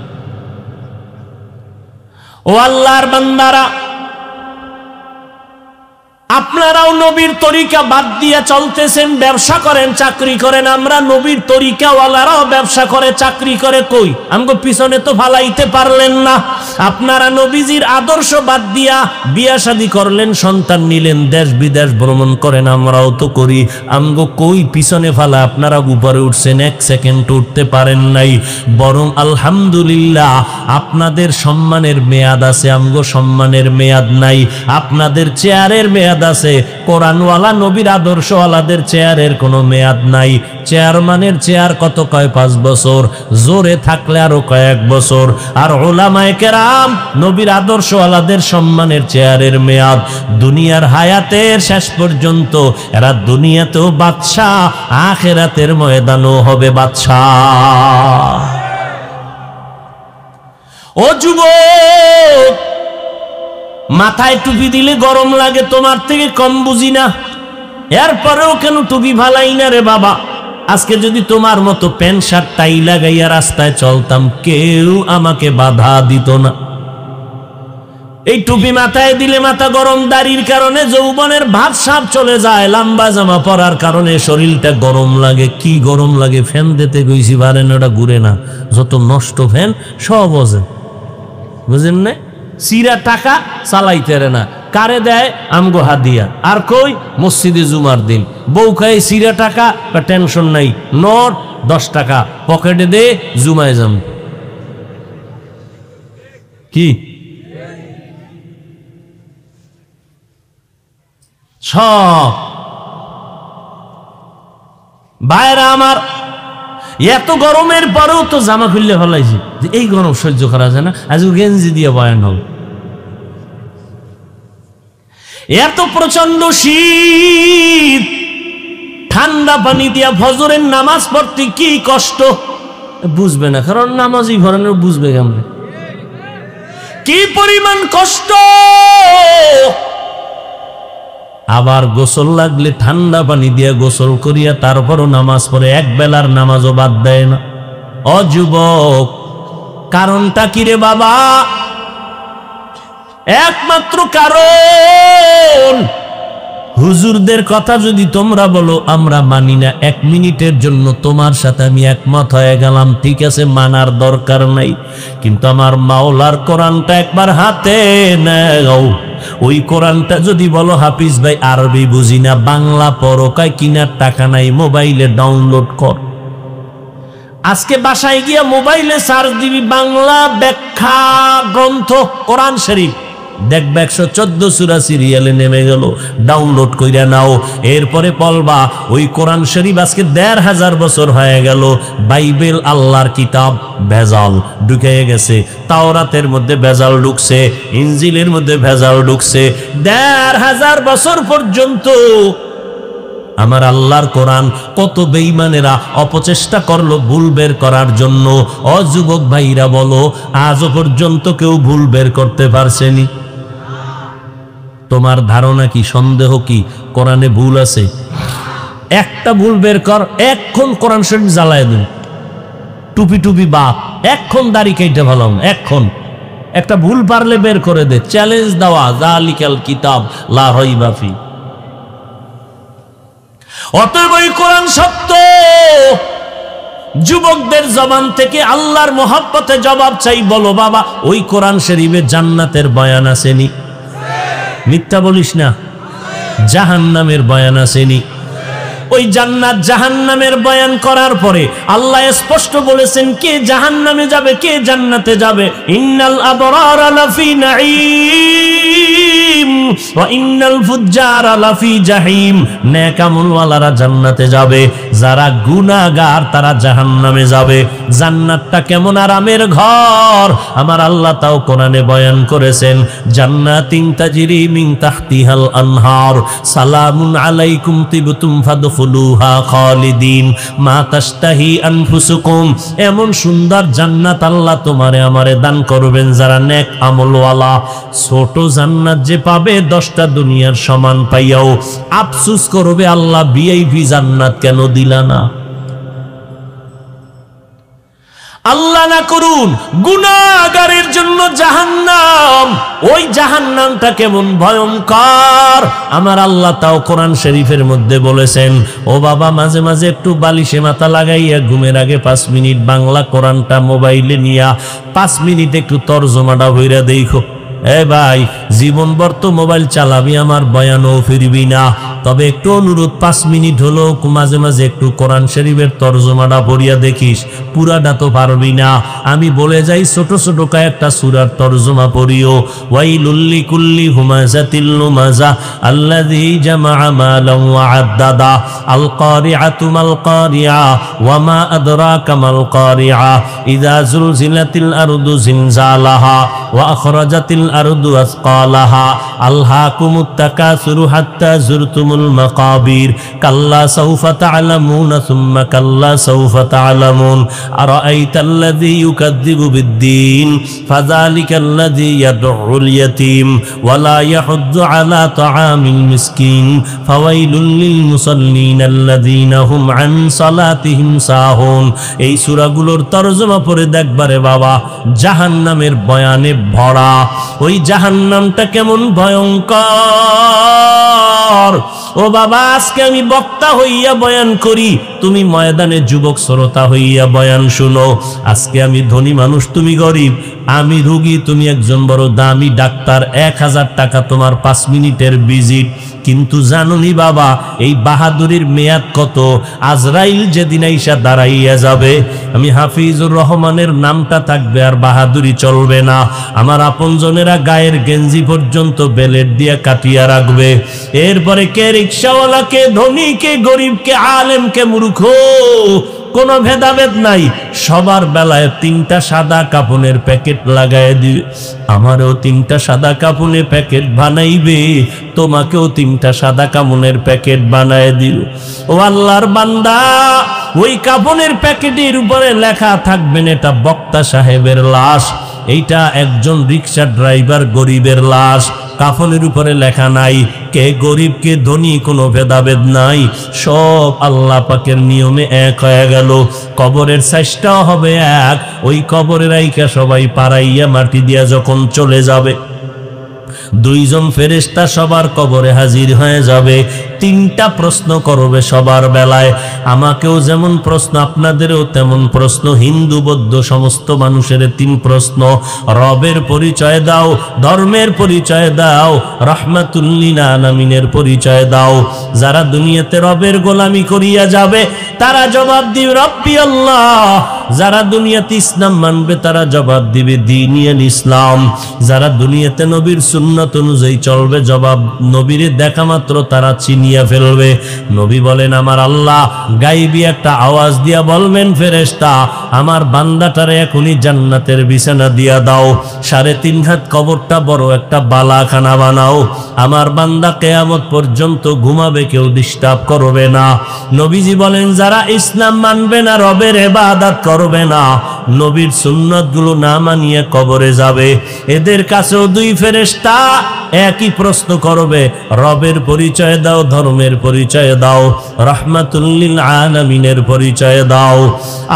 ও আল্লাহর বান্দারা, আপনারাও নবীর তরিকা বাদ দিয়ে চলতেছেন, ব্যবসা করেন, চাকরি করেন। আমরা নবীর তরিকাওয়ালারাও ব্যবসা করে, চাকরি করে, কই আমগো পিছনে তো ফালাইতে পারলেন না। আপনারা নবীজির আদর্শ বাদ দিয়া বিয়া শাদী করলেন, সন্তান নিলেন, দেশ বিদেশ ভ্রমণ করেন, আমরাও তো করি। আমগো কই পিছনে ফালা আপনারা উপরে উঠছেন, 1 সেকেন্ড উঠতে পারেন নাই। বরং আলহামদুলিল্লাহ আপনাদের সম্মানের মেয়াদ আছে, আমগো সম্মানের মেয়াদ নাই। আপনাদের চেয়ারের মেয়াদ আছে, আছে, কোরআনওয়ালা নবীর আদর্শওয়ালাদের চেয়ারের কোনো মেয়াদ নাই। চেয়ারম্যানের চেয়ার কত কয় 5 বছর, জোরে থাকলে আরো কয়েক বছর। আর উলামায়ে কেরাম নবীর আদর্শওয়ালাদের সম্মানের চেয়ারের মেয়াদ দুনিয়ার হায়াতের শেষ পর্যন্ত। এরা দুনিয়াতেও বাদশাহ, আখিরাতের ময়দানও হবে বাদশাহ। ও যুবক, মাথায় টুপি দিলে গরম লাগে, তোমার থেকে কম বুঝি না, এরপরেও কেন টুপি ভালাই না রে বাবা? আজকে যদি তোমার মতো প্যান্ট শার্ট টাই লাগাইয়া রাস্তায় চলতাম, কেউ আমাকে বাধা দিত না। এই টুপি মাথায় দিলে মাথা গরম, দাড়ির কারণে যৌবনের ভাব সাপ চলে যায়, লম্বা জামা পরার কারণে শরীরটা গরম লাগে। কি গরম লাগে? ফ্যান দিতে গেছি, পারেন ওটা ঘুরে না, যত নষ্ট ফ্যান সব বোঝেন, বুঝেন না? সিরা টাকা চালাইতে না, কারে দেয়? আমগো হাদিয়া। আর কই? মসজিদে জুমার দিন বউ খাই সিরা টাকা, বা টেনশন নাই, নোট 10 টাকা পকেটে দে, জুমায় যাম। কি সব ভাইরা আমার, এত গরমের পরেও তো জামা খুললে ফেলাইছি, এই গরম সহ্য করা যায় না, আজ গেঞ্জি দিয়ে বয়ান হল। এত প্রচন্ড শীত, ঠান্ডা পানি দিয়া ফজরের নামাজ পড়তে কি কষ্ট, বুঝবে না, কারণ নামাজই ঘরানোর বুঝবে কেমন কি পরিমাণ কষ্ট। আবার গোসল লাগলে ঠান্ডা পানি দিয়া গোসল করিয়া তারপরও নামাজ পড়ে, এক বেলার নামাজও বাদ দেয় না। অযুবক, কারণটা কি রে বাবা? একমাত্র কারণ, হুজুরদের কথা যদি তোমরা বলো আমরা মানি না, 1 মিনিটের জন্য তোমার সাথে আমি একমত হয়ে গেলাম, ঠিক আছে, মানার দরকার নাই, কিন্তু আমার মাওলার কোরআনটা একবার হাতে নাও। ওই কোরআনটা যদি বলো হাফিজ ভাই আরবি বুঝি না, বাংলা পড়ো, কয় কিনার টাকা নাই, মোবাইলে ডাউনলোড কর। আজকে বাসায় গিয়া মোবাইলে সার্চ দিবি বাংলা ব্যাখ্যা গ্রন্থ কোরআন শরীফ, দেখবে 114 সূরা সিরিয়ালে নেমে গেল, ডাউনলোড কইরা নাও। এরপরে বলবা ওই কোরআন শরীফ আজকে 1500 বছর হয়ে গেল, বাইবেল আল্লাহর কিতাব ভেজাল ঢুকে গেছে, তাওরাতের মধ্যে ভেজাল ঢুকছে, ইনজিলের মধ্যে ভেজাল ঢুকছে। 1500 বছর পর্যন্ত আমার আল্লাহর কোরআন কত বেঈমানেরা অপচেষ্টা করলো ভুল বের করার জন্য। অযুবক ভাইরা বলো, আজও পর্যন্ত কেউ ভুল বের করতে পারছেনি? তোমার ধারণা কি, সন্দেহ কি কোরআনে ভুল আছে? একটা ভুল বের কর, এক্ষণ কোরআন শরীফ জ্বালায় দিন, টুপি টুপি বাপ, এক্ষণ দাড়ি কেটে ভালাম, এক্ষণ একটা ভুল পারলে বের করে দে, চ্যালেঞ্জ দেওয়া, যালিকাল কিতাব লা রাইবা ফি। অতএব ওই কোরআন সত্য। যুবকদের জবান থেকে আল্লাহর মহব্বতে জবাব চাই, বলো বাবা ওই কোরআন শরীফে জান্নাতের বয়ান আসেনি? মিথ্যা বলিস না। জাহান্নামের বয়ান আসেনি? ওই জান্নাত জাহান্নামের বয়ান করার পরে আল্লাহ স্পষ্ট বলেছেন কে জাহান্নামে যাবে, কে জান্নাতে যাবে। ইন্নাল আবরারা লাফি নাঈম ওয়া ইন্নাল ফুজ্জারা লাফি জাহিম। নেক আমলওয়ালারা জান্নাতে যাবে, যারা গুনাহগার তারা জাহান্নামে যাবে। জান্নাতটা কেমন আরামের ঘর আমার আল্লাহ তাও কোরআনে বয়ান করেছেন। জান্নাতিন তাজরি মিন তাহতিহাল আনহার সালামুন আলাইকুম তিবতুম ফাদখুলুহা খালিদিন মা তাশতাহি আনফুসুকুম। এমন সুন্দর জান্নাত আল্লাহ তোমারে আমারে দান করবেন যারা নেক আমলওয়ালা। ছোট জান্নাত যে পাবে 10টা দুনিয়ার সমান পাইয়াও আফসোস করবে, আল্লাহ ভিআইপি জান্নাত কেন দিলা না। আল্লাহ না করুন গুনাহগারের জন্য জাহান্নাম। ওই জাহান্নামটা কেমন ভয়ঙ্কর আমার আল্লাহ তাও কোরআন শরীফের মধ্যে বলেছেন। ও বাবা, মাঝে মাঝে একটু বালিশে মাথা লাগাইয়া ঘুমের আগে 5 মিনিট বাংলা কোরআনটা মোবাইলে নিয়া 5 মিনিট একটু তরজমাটা হইরা দেখো। এ ভাই, জীবনভর তো মোবাইল চালাবি, আমার বয়ানও ফিরবি না। তবে একটু অনুরোধ, 5 মিনিট হলো মাঝে মাঝে একটু কোরআন শরীফের তরজমাটা পড়িয়া দেখিস। পুরাটা তো পারবি না, আমি বলে যাই ছোট ছোট কয়েকটা সূরার তরজমা পড়িও। ওয়াইলুল লিকুল্লি হুমাযাতিল লুমাযা আল্লাযী জামাআ মালান ওয়া আদ্দাদা। আল কারিআতু মাল কারিআ ওয়া মা আদরাকা মাল কারিআ। ইযা যুলজিলাতিল আরদু জিলজালাহা ওয়া আখরাজাতিল আরদু আসকালাহা। আলহাকুমুত তাকাসুরু হাত্তা যুরতুমুল মাকাবির। কাল্লা সাউফা তা'লামুনা সুম্মা কাল্লা সাউফা তা'লামুন। আরাআইতাল্লাযী ইউকাযযিবু বিদ্দীন ফাযালিকাল্লাযী ইয়াদউল ইয়াতীম ওয়া লা ইয়াহুদ্দু আলা তাআমিল মিসকিন। ফাওয়াইলুল লিল মুসাল্লিন আল্লাযীনা হুম আন সালাতিহিম সাহুন। এই সূরাগুলোর তরজমা পড়ে দেখবারে বাবা, জাহান্নামের বয়ানে ভরা। ওই জাহান্নামটা কেমন ভয়ঙ্কর। ও বাবা, আজকে আমি বক্তা হইয়া বয়ান করি, তুমি ময়দানে যুবক শ্রোতা হইয়া বয়ান শুনো। আজকে আমি ধনী মানুষ, তুমি গরিব। আমি রোগী, তুমি একজন বড় দামি ডাক্তার। 1000 টাকা তোমার 5 মিনিটের ভিজিট। কিন্তু জানুনি বাবা, এই বাহাদুরির মেয়াদ কত? আজরাইল যেদিন আইসা দাঁড়াইয়া যাবে, আমি হাফিজুর রহমানের নামটা থাকবে আর বাহাদুরি চলবে না। আমার আপনজনেরা গায়ের গেঞ্জি পর্যন্ত বেলেট দিয়ে কাটিয়া রাখবে। এরপরে কে রিক্সাওয়ালা, কে ধনী, কে গরিব, কে আলেম, কে মূর্খ, কোনো ভেদাভেদ নাই। সবার বেলায় 3টা সাদা কাপনের প্যাকেট লাগায় দিবে। আমারও 3টা সাদা কাপনের প্যাকেট বানাইবে, তোমাকেও 3টা সাদা কাপনের প্যাকেট বানায় দিবে। ও আল্লাহর বান্দা, ওই কাপনের প্যাকেটের উপরে লেখা থাকবেন এটা বক্তা সাহেবের লাশ, এইটা একজন রিক্সা ড্রাইভার গরিবের লাশ। কাফনের উপরে লেখা নাই কে গরিব কে ধনী, কোনো ভেদাভেদ নাই। সব আল্লাহ পাকের নিয়মে এক হয়ে গেল। কবরের সাইজটাও হবে এক। ওই কবরের আইকা সবাই পাড়াইয়া মাটি দিয়া যখন চলে যাবে, 2 জন ফেরেশতা সবার কবরে হাজির হয়ে যাবে। 3টা প্রশ্ন করবে সবার বেলায়। আমাকেও যেমন প্রশ্ন, আপনাদেরও তেমন প্রশ্ন। হিন্দু বৌদ্ধ সমস্ত মানুষের 3 প্রশ্ন। রবের পরিচয় দাও, ধর্মের পরিচয় দাও, রাহমাতুল লিল আলামিনের পরিচয় দাও। যারা দুনিয়াতে রবের গোলামি করিয়া যাবে তারা জবাব দিবে রব্বি আল্লাহ। যারা দুনিয়াতে ইসলাম মানবে তারা জবাব দিবে দ্বীনুল ইসলাম। যারা দুনিয়াতে নবীর সুন্নাত অনুযায়ী চলবে, জবাব নবীরে দেখা মাত্র তারা চিনিয়া ফেলবে। নবী বলেন, আমার আল্লাহ গাইবি একটা আওয়াজ দিয়া বলবেন, ফেরেশতা আমার বান্দাটারে এখনই জান্নাতের বিছানা দিয়া দাও। 3.5 হাত কবরটা বড় একটা বালাখানা বানাও। আমার বান্দা কিয়ামত পর্যন্ত ঘুমাবে, কেউ ডিস্টার্ব করবে না। নবীজি বলেন, যারা ইসলাম মানবে না, রবের ইবাদত করবে না, নবীর সুন্নাতগুলো না মানিয়ে কবরে যাবে, এদের কাছেও 2 ফেরেশতা একই প্রশ্ন করবে, রবের পরিচয় দাও, ধর্মের পরিচয় দাও, রাহমাতুল লিল আলামিনের পরিচয় দাও।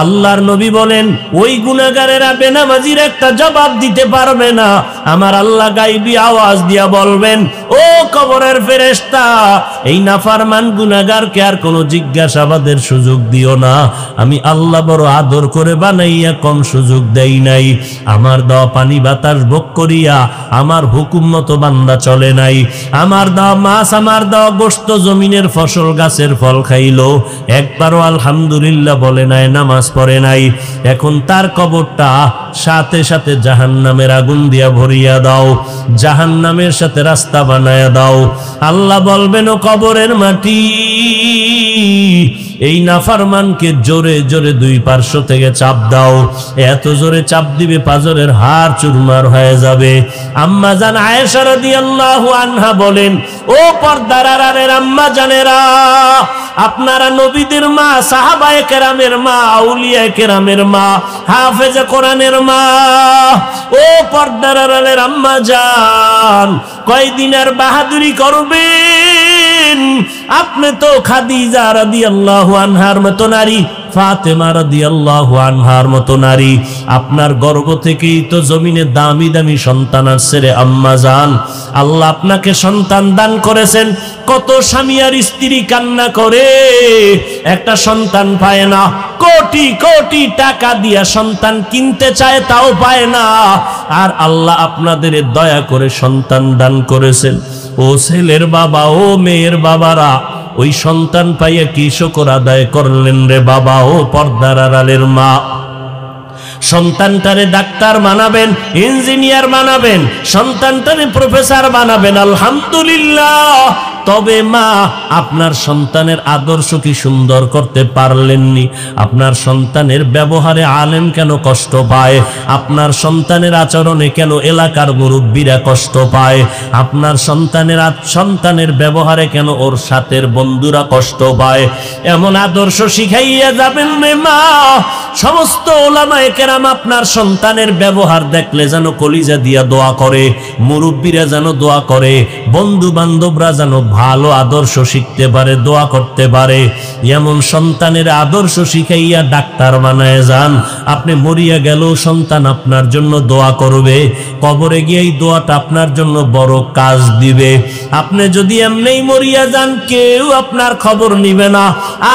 আল্লাহর নবী বলেন, ওই গুনাহগারেরা বেনামাজির একটা জবাব দিতে পারবে না। আমার আল্লাহ গায়বী আওয়াজ দিয়া বলবেন, ও কবরের ফেরেশতা, এই নাফরমান গুনাহগারকে আর কোনো জিজ্ঞাসাবাদের সুযোগ দিও না। আমি আল্লাহ বড় আদর করে বানাইয়া কম সুযোগ দেই নাই। আমার দেওয়া পানি বাতাস ভোগ করিয়া আমার হুকুম মতো বান্দা চলে নাই। আমার দেওয়া মাছ, আমার দেওয়া গোশত, জমিনের ফসল, গাছের ফল খাইলো, একবারও আলহামদুলিল্লাহ বলে নাই, নামাজ পড়ে নাই। এখন তার কবরটা সাথে সাথে জাহান্নামের আগুন দিয়া ভরিয়া দাও, জাহান্নামের সাথে রাস্তা বানায়া দাও। আল্লাহ বলবেন, ও কবরের মাটি, এই নাফরমানকে জোরে জোরে 2 পার্শ্ব থেকে চাপ দাও। এত জোরে চাপ দিবে পাজরের হাড় চুরমার হয়ে যাবে। আম্মা জান আয়েশা রাদিয়াল্লাহু আনহা বলেন, ও পর্দার আড়ালের আম্মা জানেরা, আপনারা নবীদের মা, সাহাবায়ে কেরামের মা, আউলিয়ায়ে কেরামের মা, হাফেজে কোরআনের মা। ও পর্দার আড়ালের আম্মা জান, কয়দিন আর বাহাদুরি করবেন? আপনি তো খাদিজা রাদিয়াল্লাহু আনহার মতো নারী, ফাতেমা রাদিয়াল্লাহু আনহার মতো নারী। আপনার গর্ভ থেকেই তো জমিনে দামি দামি সন্তান আসছে রে আম্মা জান। আল্লাহ আপনাকে সন্তান দান করেছেন। কত স্বামী আর স্ত্রী কান্না করে, একটা সন্তান পায় না। কোটি কোটি টাকা দিয়া সন্তান কিনতে চায়, তাও পায় না। আর আল্লাহ আপনাদের দয়া করে সন্তান দান করেছেন। ও ছেলের বাবা, ও মেয়ের বাবারা, ওই সন্তান পাইয়া কি শুকর আদায় করলেন রে বাবা। ও পর্দার আড়ালের মা, সন্তানটারে ডাক্তার বানাবেন, ইঞ্জিনিয়ার বানাবেন, সন্তানটারে প্রফেসর বানাবেন, আলহামদুলিল্লাহ। তবে মা, আপনার সন্তানের আদর্শ কি সুন্দর করতে পারলেননি? আপনার সন্তানের ব্যবহারে আলেম কেন কষ্ট পায়? আপনার সন্তানের আচরণে কেন এলাকার মুরব্বীরা কষ্ট পায়? আপনার সন্তানের ব্যবহারে কেন ওর সাথের বন্ধুরা কষ্ট পায়? এমন আদর্শ শিখাইয়া যাবেন রে মা। সমস্ত ওলামায়ে কেরাম আপনার সন্তানের ব্যবহার দেখলে যেন কলিজা দিয়া দোয়া করে, মুরব্বীরা যেন দোয়া করে, বন্ধু বান্ধবরা যেন ভালো আদর্শ শিখতে পারে, দোয়া করতে পারে। এমন সন্তানের আদর্শ শিখাইয়া ডাক্তার বানায় যান। আপনি মরিয়া গেলেও সন্তান আপনার জন্য দোয়া করবে, কবরে গিয়ে এই দোয়াটা আপনার জন্য বড় কাজ দিবে। আপনি যদি এমনিই মরিয়া যান, কেউ আপনার খবর নিবে না।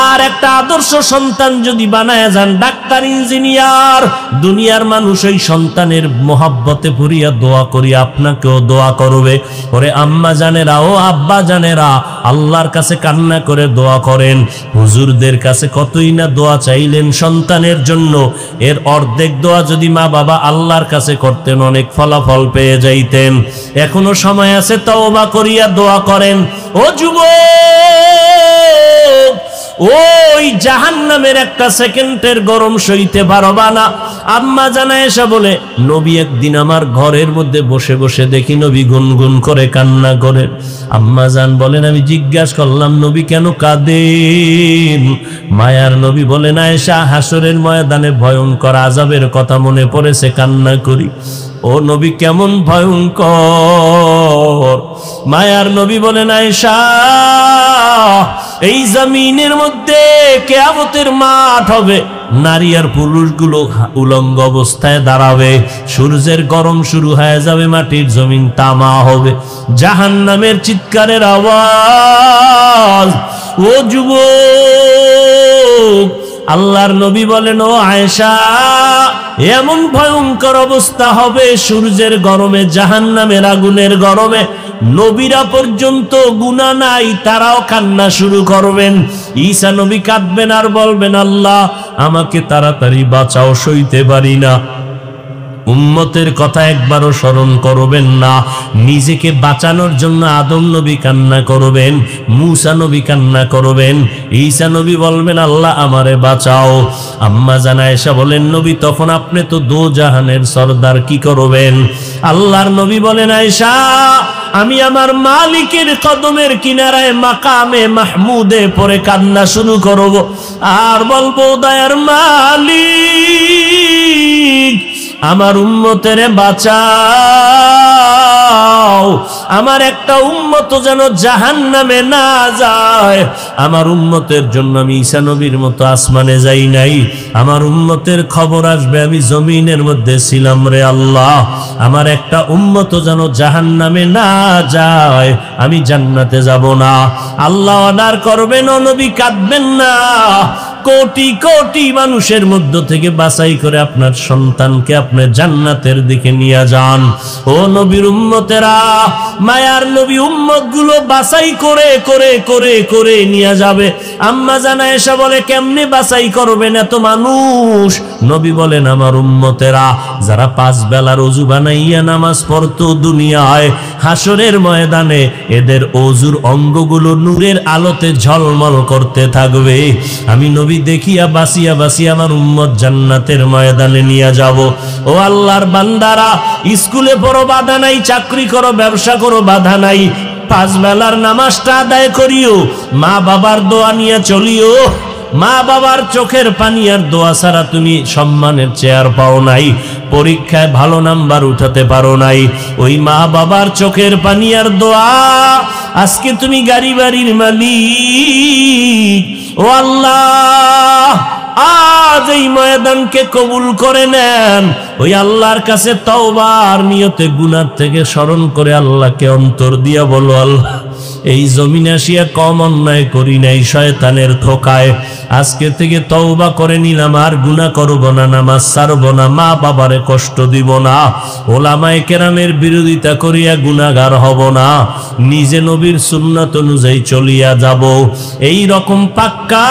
আর একটা আদর্শ সন্তান যদি বানায় যান ডাক্তার, ইঞ্জিনিয়ার, দুনিয়ার মানুষ ওই সন্তানের মোহাব্বতে ভরিয়া দোয়া করি আপনাকেও দোয়া করবে। ওরে আম্মা জানেরা, ও আব্বা জানেরা, আল্লাহর কাছে কান্না করে দোয়া করেন। হুজুরদের কাছে কতই না দোয়া চাইলেন সন্তানের জন্য। এর অর্ধেক দোয়া যদি মা বাবা আল্লাহর কাছে করতেন, অনেক ফলাফল পেয়ে যাইতেন। এখনো সময় আছে, তওবা করিয়া দোয়া করেন। ও যুবক, ওই জাহান্নামের একটা সেকেন্ডের গরম সইতে পারবা না। আম্মা জানা এসে বলে, নবী একদিন আমার ঘরের মধ্যে বসে বসে দেখি নবী গুনগুন করে কান্না করে। আম্মা জান বলেন, আমি জিজ্ঞাসা করলাম নবী কেন কাঁদেন? মায়ার নবী বলেন, আয়েশা, হাসরের ময়দানে ভয়ঙ্কর আযাবের কথা মনে পড়েছে, কান্না করি। ও নবী কেমন ভয়ঙ্কর? মায়ার নবী বলেন, আয়েশা, এই জমিনের মধ্যে কিয়ামতের মাঠ হবে, নারী আর পুরুষগুলো উলঙ্গ অবস্থায় দাঁড়াবে, সূর্যের গরম শুরু হয়ে যাবে, মাটির জমিন তামা হবে, জাহান্নামের চিৎকারের আওয়াজ। ও যুবক, আল্লাহর নবী বলেন, ও আয়েশা, এমন ভয়ঙ্কর অবস্থা হবে সূর্যের গরমে, জাহান্নামের আগুনের গরমে, নবীরা পর্যন্ত গুনাহ নাই, তারাও কান্না শুরু করবেন। ঈসা নবী কাঁদবেন আর বলবেন, আল্লাহ আমাকে তাড়াতাড়ি বাঁচাও, সইতে পারি না। উম্মতের কথা একবারও স্মরণ করবেন না। নিজেকে বাঁচানোর জন্য আদম নবী কান্না করবেন, মূসা নবী কান্না করবেন, ঈসা নবী বলবেন, আল্লাহ আমারে বাঁচাও। আম্মা জানা আয়েশা বলেন, নবী তখন আপনি তো দো জাহানের সরদার, কি করবেন? আল্লাহর নবী বলেন, আয়েশা, আমি আমার মালিকের কদমের কিনারায় মাকামে মাহমুদে পরে কান্না শুরু করব আর বলবো, দয়ার মালিক, আমার উম্মতের বাঁচাও, আমার একটা উম্মত যেন জাহান্নামে না যায়। আমার উম্মতের জন্য আমি ঈসা নবীর মতো আসমানে যাই নাই, আমার উম্মতের খবর আসবে আমি জমিনের মধ্যে ছিলাম রে আল্লাহ। আমার একটা উম্মত যেন জাহান্নামে না যায়, আমি জান্নাতে যাব না। আল্লাহ অর্ডার করবেন, ও নবী কাঁদবেন না। কোটি কোটি মানুষের মধ্য থেকে বাছাই করে আপনার সন্তানকে আপনি জান্নাতের দিকে নিয়ে যান। ও নবীর উম্মতেরা, মায়ার নবী উম্মত গুলো বাছাই করে করে করে করে নিয়ে যাবে। আম্মা জানা এসে বলে, কেমনে বাছাই করবেন এত মানুষ? নবী বলেন, আমার উম্মতেরা যারা 5 বেলার ওযু বানাইয়া নামাজ পড়তো দুনিয়ায়, হাসরের ময়দানে এদের ওযুর অঙ্গগুলো নূরের আলোতে ঝলমল করতে থাকবে। আমি নবী দেখিয়া বাসিয়া বাসিয়া আমার উম্মত জান্নাতের ময়দানে নিয়ে যাব। ও আল্লাহর বান্দারা, স্কুলে পড়ো বাধা নাই, চাকরি করো, ব্যবসা করো, বাধা নাই, 5 বেলার নামাজটা আদায় করিও, মা বাবার দোয়া নিয়ে চলিও। মা বাবার চোখের পানি আর দোয়া ছাড়া তুমি সম্মানের চেয়ার পাও নাই, পরীক্ষায় ভালো নাম্বার উঠাতে পারো নাই। ওই মা বাবার চোখের পানি আর দোয়া আজকে তুমি গাড়ি বাড়ির মালিক। ও আল্লাহ, আজ এই ময়দানকে কবুল করে নেন। ওই আল্লাহর কাছে তওবার নিয়তে গুনাহ থেকে স্মরণ করে আল্লাহকে অন্তর দিয়া বলো, আল্লাহ এই জমিনে আসিয়া কম অন্যায় করি নাই শয়তানের ধোকায়। আজকে থেকে তওবা করে নিলাম, আর গুনাহ করব না, নামাজ ছাড়ব না, মা বাবারে কষ্ট দিব না, ওলামায়ে কেরামের বিরোধিতা করিয়া গুনাহগার হব না, নিজে নবীর সুন্নাত অনুযায়ী চলিয়া যাব। এই রকম পাক্কা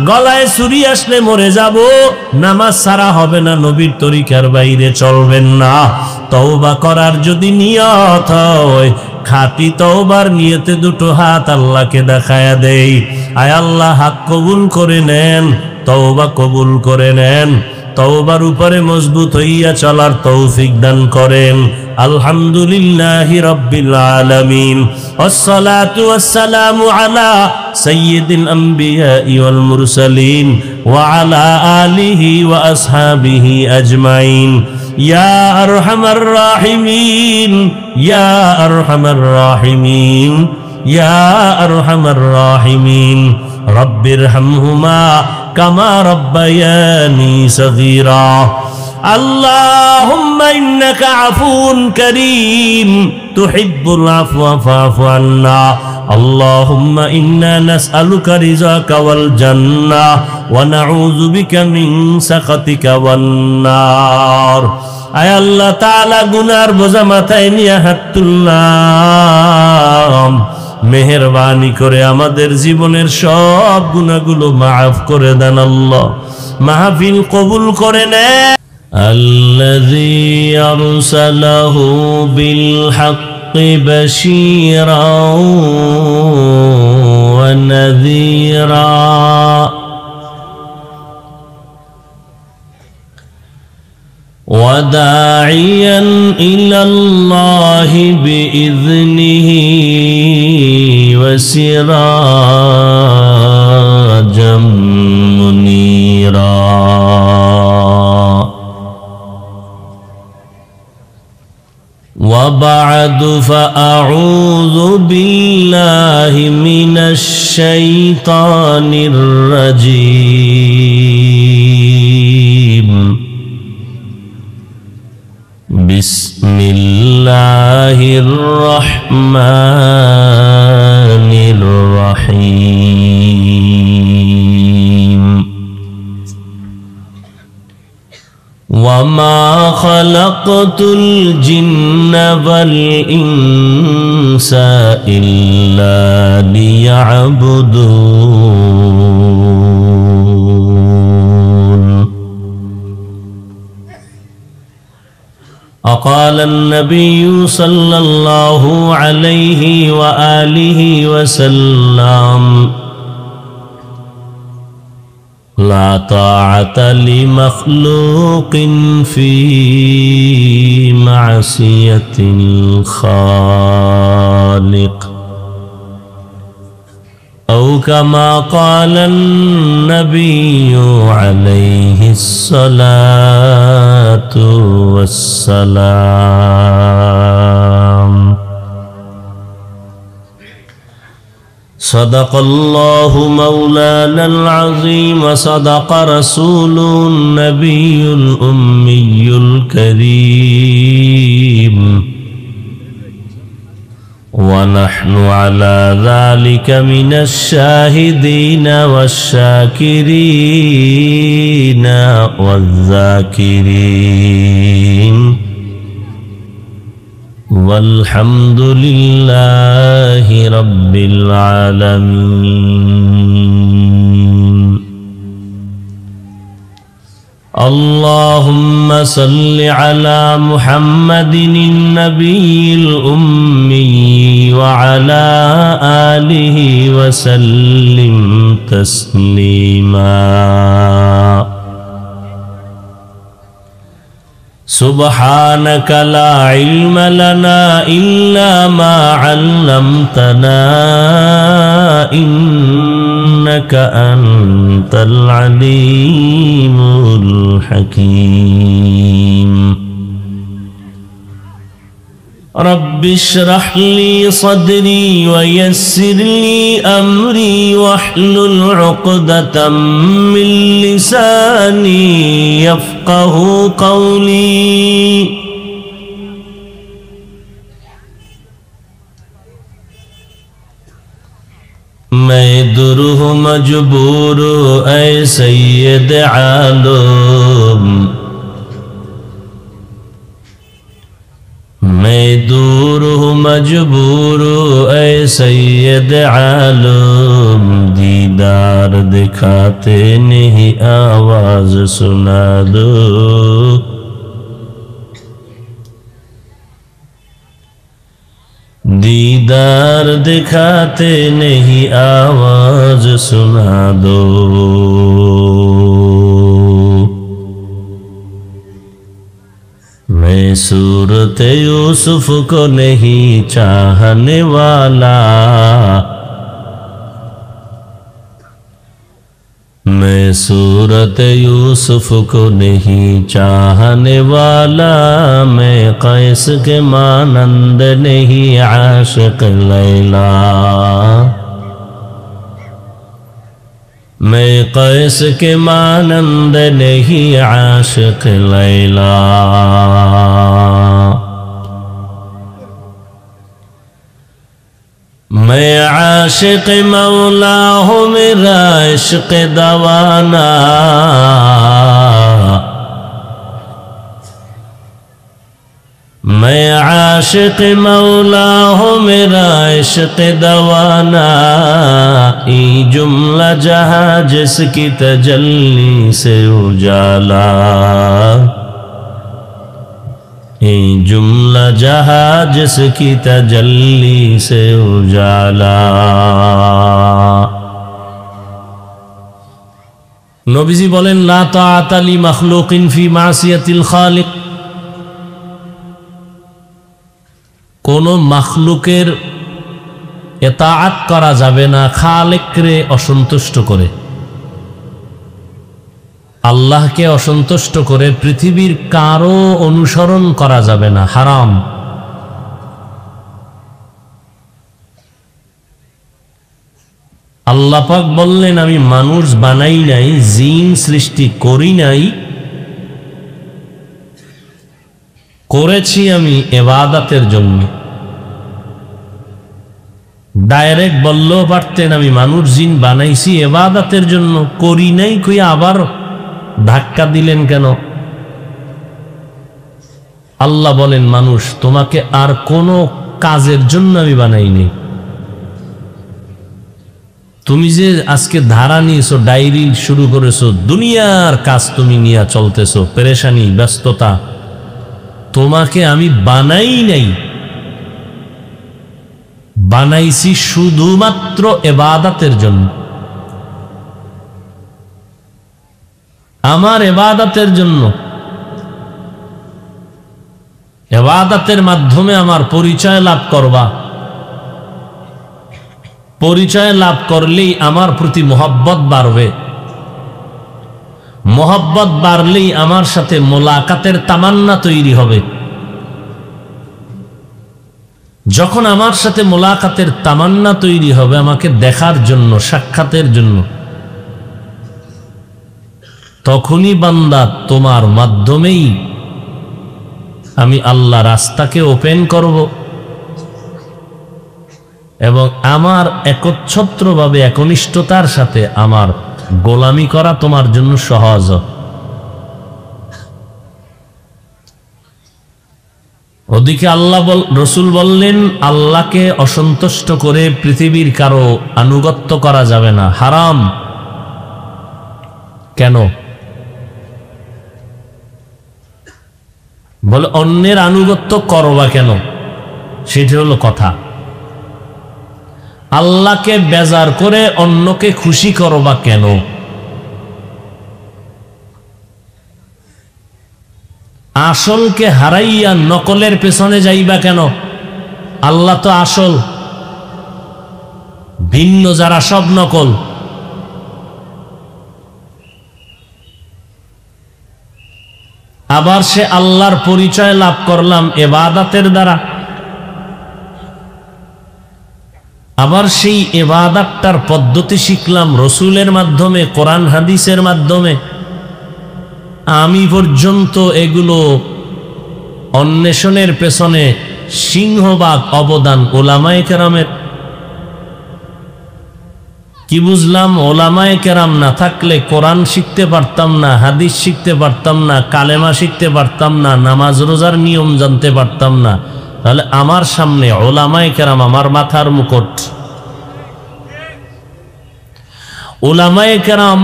গলায় ছুরি আসলে মরে যাব, নামাজ ছাড়া হবে না, নবীর তরিকার বাইরে চলবেন না। তওবা করার যদি নিয়ত হয়, খাঁটি তওবার নিয়তে দুটো হাত আল্লাহকে দেখায়া দেই। আয় আল্লাহ, হাত কবুল করে নেন, তওবা কবুল করে নেন, তওবার উপরে মজবুত হইয়া চলার তৌফিক দান করেন। আলহামদুলিল্লাহি রাব্বিল আলামিন, ওয়াসসালাতু ওয়াসসালামু আলা সাইয়্যিদিল আমবিয়াই ওয়াল মুরসালিন ওয়া আলা আলিহি ওয়া আসহাবিহি আজমাইন। ইয়া আরহামার রাহিমিন, ইয়া আরহামার রাহিমিন, ইয়া আরহামার রাহিমিন। রব্বিরহামহুমা কামা রব্বায়ানি সগীরা। আল্লাহুম্মা ইন্নাকা আফুউন কারীম তুহিব্বুল আফওয়া ফা'ফু আন্না। আল্লাহুম্মা ইন্না নাসআলুকা রিযাকা ওয়াল জান্নাহ ওয়া নাউযু বিকা মিন সাখাতিকা ওয়ান নার। আয় আল্লাহ তাআলা, গুনার বোঝা মাথায় নিয়ে হাত তুললাম, মেহেরবানি করে আমাদের জীবনের সব গুনাহগুলো মাফ করে দেন আল্লাহ, মাহফিল কবুল করে নেন। الذي أرسله بالحق بشيرا ونذيرا وداعيا إلى الله بإذنه وسراجا منيرا. وبعد فأعوذ بالله من الشيطان الرجيم. بسم الله الرحمن الرحيم. وما خلقت الجن والإنس إلا ليعبدون. وقال النبي صلى الله عليه وآله وسلم: لا طاعة لمخلوق في معصية الخالق، أو كما قال النبي عليه الصلاة والسلام. صدق الله مولانا العظيم، وصدق رسوله النبي الأمي الكريم، ونحن على ذلك من الشاهدين والشاكرين والذاكرين، والحمد لله رب العالمين. اللهم صل على محمد النبي الأمي وعلى آله وسلم تسليما. سبحانك لا علم لنا إلا ما علمتنا، إنك أنت العليم الحكيم. رب اشرح لي صدري ويسر لي أمري واحلل عقدة من لساني يفقه قولي. मैं दूर हूँ मजबूर ऐ सैयद आलम, मैं दूर हूँ मजबूर ऐ सैयद आलम, दीदार दिखाते नहीं आवाज सुना दो। दीदार दिखाते नहीं आवाज सुना दो। मैं सूरत यूसुफ को नहीं चाहने वाला, मैं सूरत यूसुफ को नहीं चाहने वाला, मैं कैस के मानंद नहीं आशिक लैला, मैं कैस के मानंद नहीं आशिक लैला। मैं आशिक मौला हूँ मेरा इश्क दवाना, मैं आशिक मौला हूँ मेरा इश्क दवाना, ई जुमला जहाँ जिसकी तजल्ली से उजाला, जुमला जहाँ जिसकी तजल्ली से उजाला। नबीजी बोलेन ला ताआता ली मखलूकिन फी मासियातिल खालिक, कोनो मखलुकेर इताअत करा जाবে না খালেকরে অসন্তুষ্ট করে। আল্লাহকে অসন্তুষ্ট করে পৃথিবীর কারো অনুসরণ করা যাবে না, হারাম। আল্লাহ পাক বললেন আমি মানুষ বানাই নাই, জিন সৃষ্টি করি নাই, করেছি আমি ইবাদতের জন্য। ডাইরেক্ট বললেও পারতেন আমি মানুষ জিন বানাইছি ইবাদতের জন্য, করি নাই কই আবার ধাক্কা দিলেন কেন? আল্লাহ বলেন মানুষ তোমাকে আর কোনো কাজের জন্য আমি বানাইনি। তুমি যে আজকে ধারা নিয়েছো, ডায়েরি শুরু করেছো, দুনিয়ার কাজ তুমি নিয়ে চলতেছো, পেরেশানি ব্যস্ততা, তোমাকে আমি বানাই নাই, বানাইছি শুধুমাত্র ইবাদতের জন্য, আমার ইবাদতের জন্য। ইবাদতের মাধ্যমে আমার পরিচয় লাভ করবা, পরিচয় লাভ করলেই আমার প্রতি মোহব্বত বাড়বে, মোহব্বত বাড়লেই আমার সাথে মোলাকাতের তামান্না তৈরি হবে। যখন আমার সাথে মোলাকাতের তামান্না তৈরি হবে আমাকে দেখার জন্য, সাক্ষাতের জন্য, তখনই বান্দা তোমার মাধ্যমেই আমি আল্লাহ রাস্তাকে ওপেন করব এবং আমার একচ্ছত্রভাবে একনিষ্ঠতার সাথে আমার গোলামি করা তোমার জন্য সহজ। ওদিকে আল্লাহ রসুল বললেন আল্লাহকে অসন্তুষ্ট করে পৃথিবীর কারো আনুগত্য করা যাবে না, হারাম। কেন? বলে অন্যের আনুগত্য করবা কেন? সেটা হলো কথা। আল্লাহকে বেজার করে অন্যকে খুশি করবা কেন? আসলকে হারাইয়া নকলের পেছনে যাইবা কেন? আল্লাহ তো আসল, ভিন্ন যারা সব নকল। আবার সে আল্লাহর পরিচয় লাভ করলাম ইবাদতের দ্বারা, আবার সেই ইবাদতটার পদ্ধতি শিখলাম রসুলের মাধ্যমে, কোরআন হাদিসের মাধ্যমে। আমি পর্যন্ত এগুলো অন্বেষণের পেছনে সিংহভাগ অবদান উলামায়ে কেরামের। কি বুঝলাম? ওলামায়ে কেরাম না থাকলে কোরআন শিখতে পারতাম না, হাদিস শিখতে পারতাম না, কালেমা শিখতে পারতাম না, নামাজ রোজার নিয়ম জানতে পারতাম না। তাহলে আমার সামনে ওলামায়ে কেরাম আমার মাথার মুকুট। ওলামায়ে কেরাম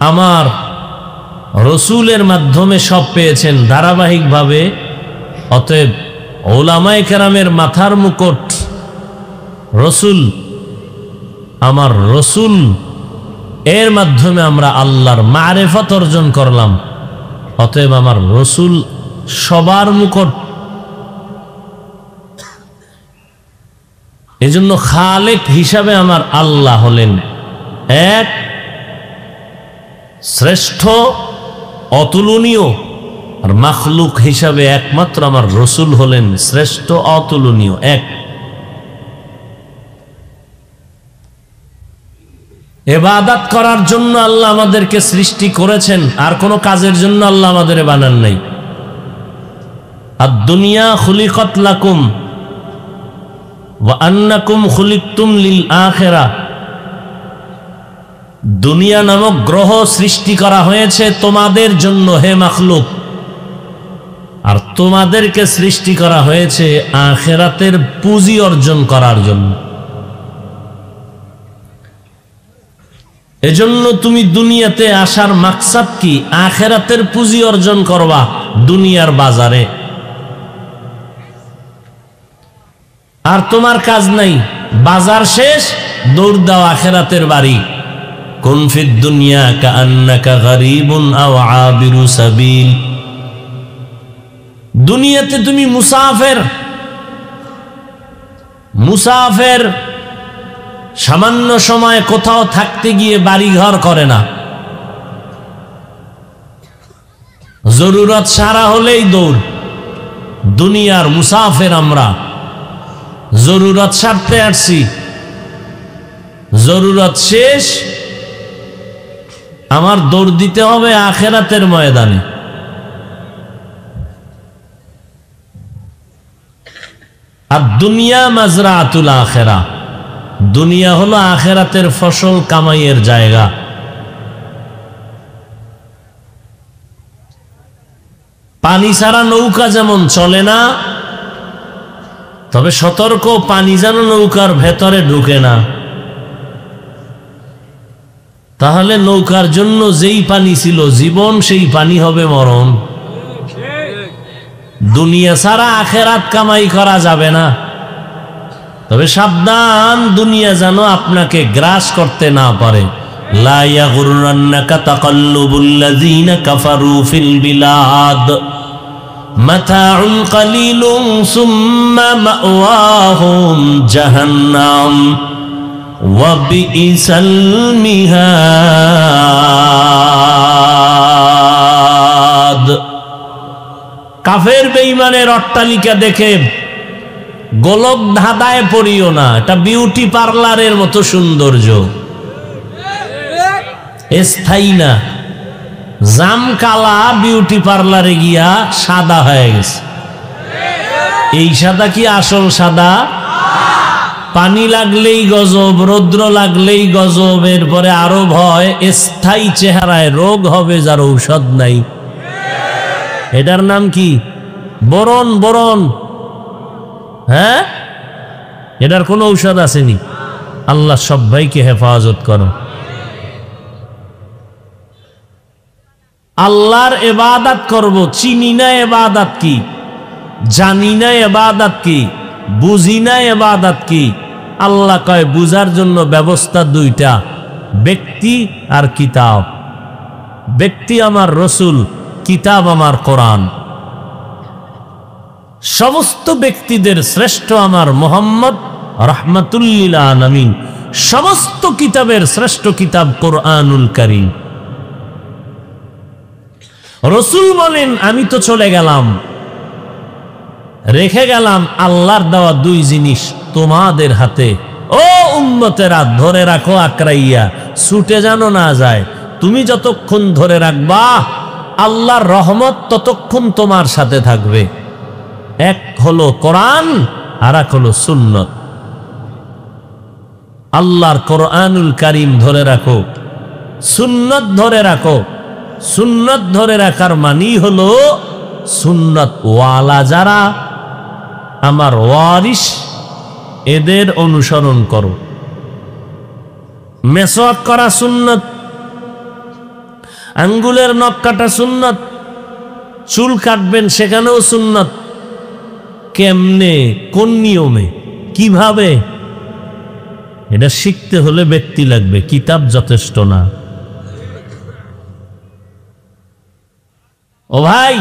আমার রসুলের মাধ্যমে সব পেয়েছেন ধারাবাহিকভাবে। অতএব ওলামায়ে কেরামের মাথার মুকুট রসুল, আমার রসুল, এর মাধ্যমে আমরা আল্লাহর মারেফত অর্জন করলাম। অতএব আমার রসুল সবার মুকুট। এজন্য খালেক হিসাবে আমার আল্লাহ হলেন এক, শ্রেষ্ঠ, অতুলনীয়। আর মাখলুক হিসাবে একমাত্র আমার রসুল হলেন শ্রেষ্ঠ, অতুলনীয়, এক। ইবাদত করার জন্য আল্লাহ আমাদেরকে সৃষ্টি করেছেন, আর কোনো কাজের জন্য আল্লাহ আমাদের বানান নাই। আদ-দুনিয়া খুলিকাত লাকুম ওয়া আন্নাকুম খুলিকতুম লিল আখিরাহ। দুনিয়া নামক গ্রহ সৃষ্টি করা হয়েছে তোমাদের জন্য হে মাখলুক, আর তোমাদেরকে সৃষ্টি করা হয়েছে আখিরাতের পুঁজি অর্জন করার জন্য। এজন্য তুমি দুনিয়াতে আসার মাকসাদ কি? আখিরাতের পুঁজি অর্জন করবা দুনিয়ার বাজারে। আর তোমার কাজ নাই, বাজার শেষ, দৌড় দাও আখিরাতের বাড়ি। কুন ফিদ দুনিয়া কাআন্নাকা গরীবুন আও আবিরু সাবিল। দুনিয়াতে তুমি মুসাফির, মুসাফির সামান্য সময় কোথাও থাকতে গিয়ে বাড়ি ঘর করে না, জরুরত সারা হলেই দৌড়। দুনিয়ার মুসাফির আমরা, জরুরত সারতে আসছি, জরুরত শেষ, আমার দৌড় দিতে হবে আখিরাতের ময়দানে। আর দুনিয়া মাজরাতুল আখিরা, দুনিয়া হলো আখিরাতের ফসল কামাইয়ের জায়গা। পানি ছাড়া নৌকা যেমন চলে না, তবে সতর্ক, পানি যেন নৌকার ভেতরে ঢুকে না। তাহলে নৌকার জন্য যেই পানি ছিল জীবন, সেই পানি হবে মরণ। দুনিয়া ছাড়া আখিরাত কামাই করা যাবে না। তবে সাবধান, দুনিয়া যেন আপনাকে গ্রাস করতে না পারে। লা ইয়াগুররান্নাকা তাকাল্লুবুল্লাযীনা কাফারু ফিল বিলাদ মাতাউন কালিলুন সুম্মা মাওয়াহুম জাহান্নাম ওয়া বিইসাল মিহাদ। কাফের বেঈমানের অট্টালিকা দেখে গোলক ধাঁধায় পড়িও না, এটা বিউটি পার্লারের মতো সৌন্দর্য, স্থায়ী না। জামকালা বিউটি পার্লারে গিয়া সাদা হয়ে গেছে। এই সাদা কি আসল সাদা? পানি লাগলেই গজব, রৌদ্র লাগলেই গজব, এরপরে আরো ভয় স্থায়ী চেহারায় রোগ হবে যার ঔষধ নাই। এটার নাম কি? বরণ। বরণ, হ্যাঁ, এটার কোনো ঔষধ আসেনি। আল্লাহ সবাইকে হেফাজত করো। আল্লাহর ইবাদত করব, চিনি না ইবাদত কি, জানি না ইবাদত কি, বুঝি না ইবাদত কি। আল্লাহ কয় বুঝার জন্য ব্যবস্থা দুইটা, ব্যক্তি আর কিতাব। ব্যক্তি আমার রসুল, কিতাব আমার কোরআন। সমস্ত ব্যক্তিদের শ্রেষ্ঠ আমার মুহাম্মদ রাহমাতুল লিল আলামিন। সমস্ত কিতাবের শ্রেষ্ঠ কিতাব কোরআনুল কারীম। রসুল বলেন আমি তো চলে গেলাম, রেখে গেলাম আল্লাহর দেওয়া দুই জিনিস তোমাদের হাতে। ও উম্মতেরা, ধরে রাখো আকরাইয়া, ছুটে যেন না যায়। তুমি যতক্ষণ ধরে রাখবা আল্লাহর রহমত ততক্ষণ তোমার সাথে থাকবে। এক হলো কোরআন, আর এক হলো সুন্নত। আল্লাহর কোরআনুল কারীম ধরে রাখো, সুন্নাত ধরে রাখো। সুন্নাত ধরে রাখার মানি হলো সুন্নাত ওয়ালা যারা আমার ওয়ারিস এদের অনুসরণ করো। মেসওয়াক করা সুন্নাত, আঙ্গুলের নখ কাটা সুন্নাত, চুল কাটবেন সেখানেও সুন্নাত। কেমনে, কোন নিয়মে, কিভাবে, এটা শিখতে হলে ব্যক্তি লাগবে, কিতাব যথেষ্ট না। ও ভাই,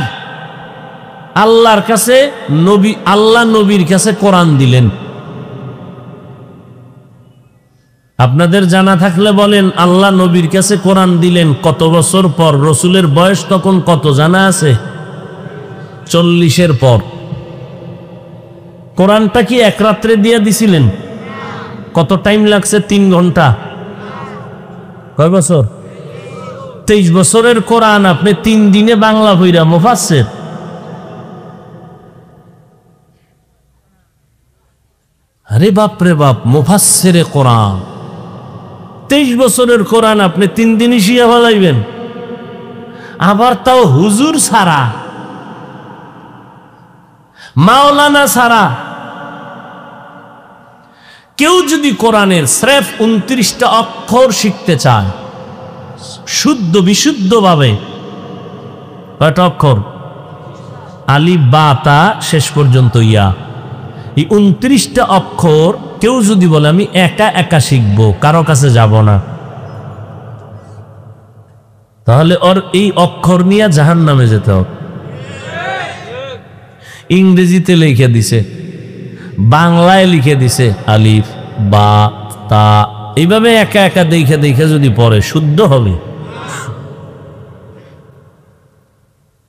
আল্লাহর কাছে নবী, আল্লাহ নবীর কাছে কোরআন দিলেন। আপনাদের জানা থাকলে বলেন, আল্লাহ নবীর কাছে কোরআন দিলেন কত বছর পর? রসুলের বয়স তখন কত জানা আছে? 40-এর পর। কোরআনটা কি এক রাত্রে দিয়ে দিছিলেন? কত টাইম লাগছে? 3 ঘন্টা। কয় বছর? 23 বছরের কোরআন আপনি 3 দিনে বাংলা বইরা মুফাসসির। আরে বাপ রে বাপ, মুফাসসিরে কোরআন 23 বছরের কোরআন আপনি 3 দিনই শিয়া ফেলাইবেন। আবার তাও হুজুর ছাড়া, মাওলানা ছাড়া। কেউ যদি কোরআনের স্রেফ 29টা অক্ষর শিখতে চায় শুদ্ধ বিশুদ্ধ ভাবে, কয়টা অক্ষর? আলিফ বা তা শেষ পর্যন্ত ইয়া, এই 29টা অক্ষর কেউ যদি বলে আমি একা একা শিখবো, কারো কাছে যাব না, তাহলে ওর এই অক্ষর নিয়ে জাহান্নামে যেতে হবে। ইংরেজিতে লিখে দিছে, বাংলায় লিখে দিছে আলিফ বা তা, এইভাবে একা একা দেখে দেখে যদি পড়ে শুদ্ধ হবে।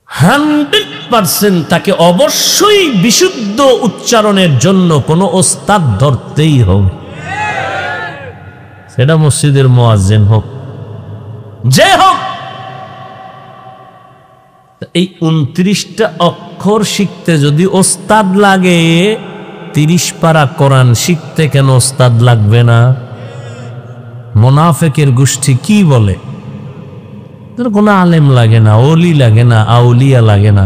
100% তাকে অবশ্যই বিশুদ্ধ উচ্চারণের জন্য কোনো ওস্তাদ ধরতেই হবে, সেটা মসজিদের মুয়াজ্জিন হোক, যে হোক। এই 29টা অক্ষর শিখতে যদি ওস্তাদ লাগে, 30 পারা কোরআন শিখতে কেন ওস্তাদ লাগবে না? মুনাফিকের গোষ্ঠী কি বলে? কোনো আলেম লাগে না, ওলি লাগে না, আউলিয়া লাগে না,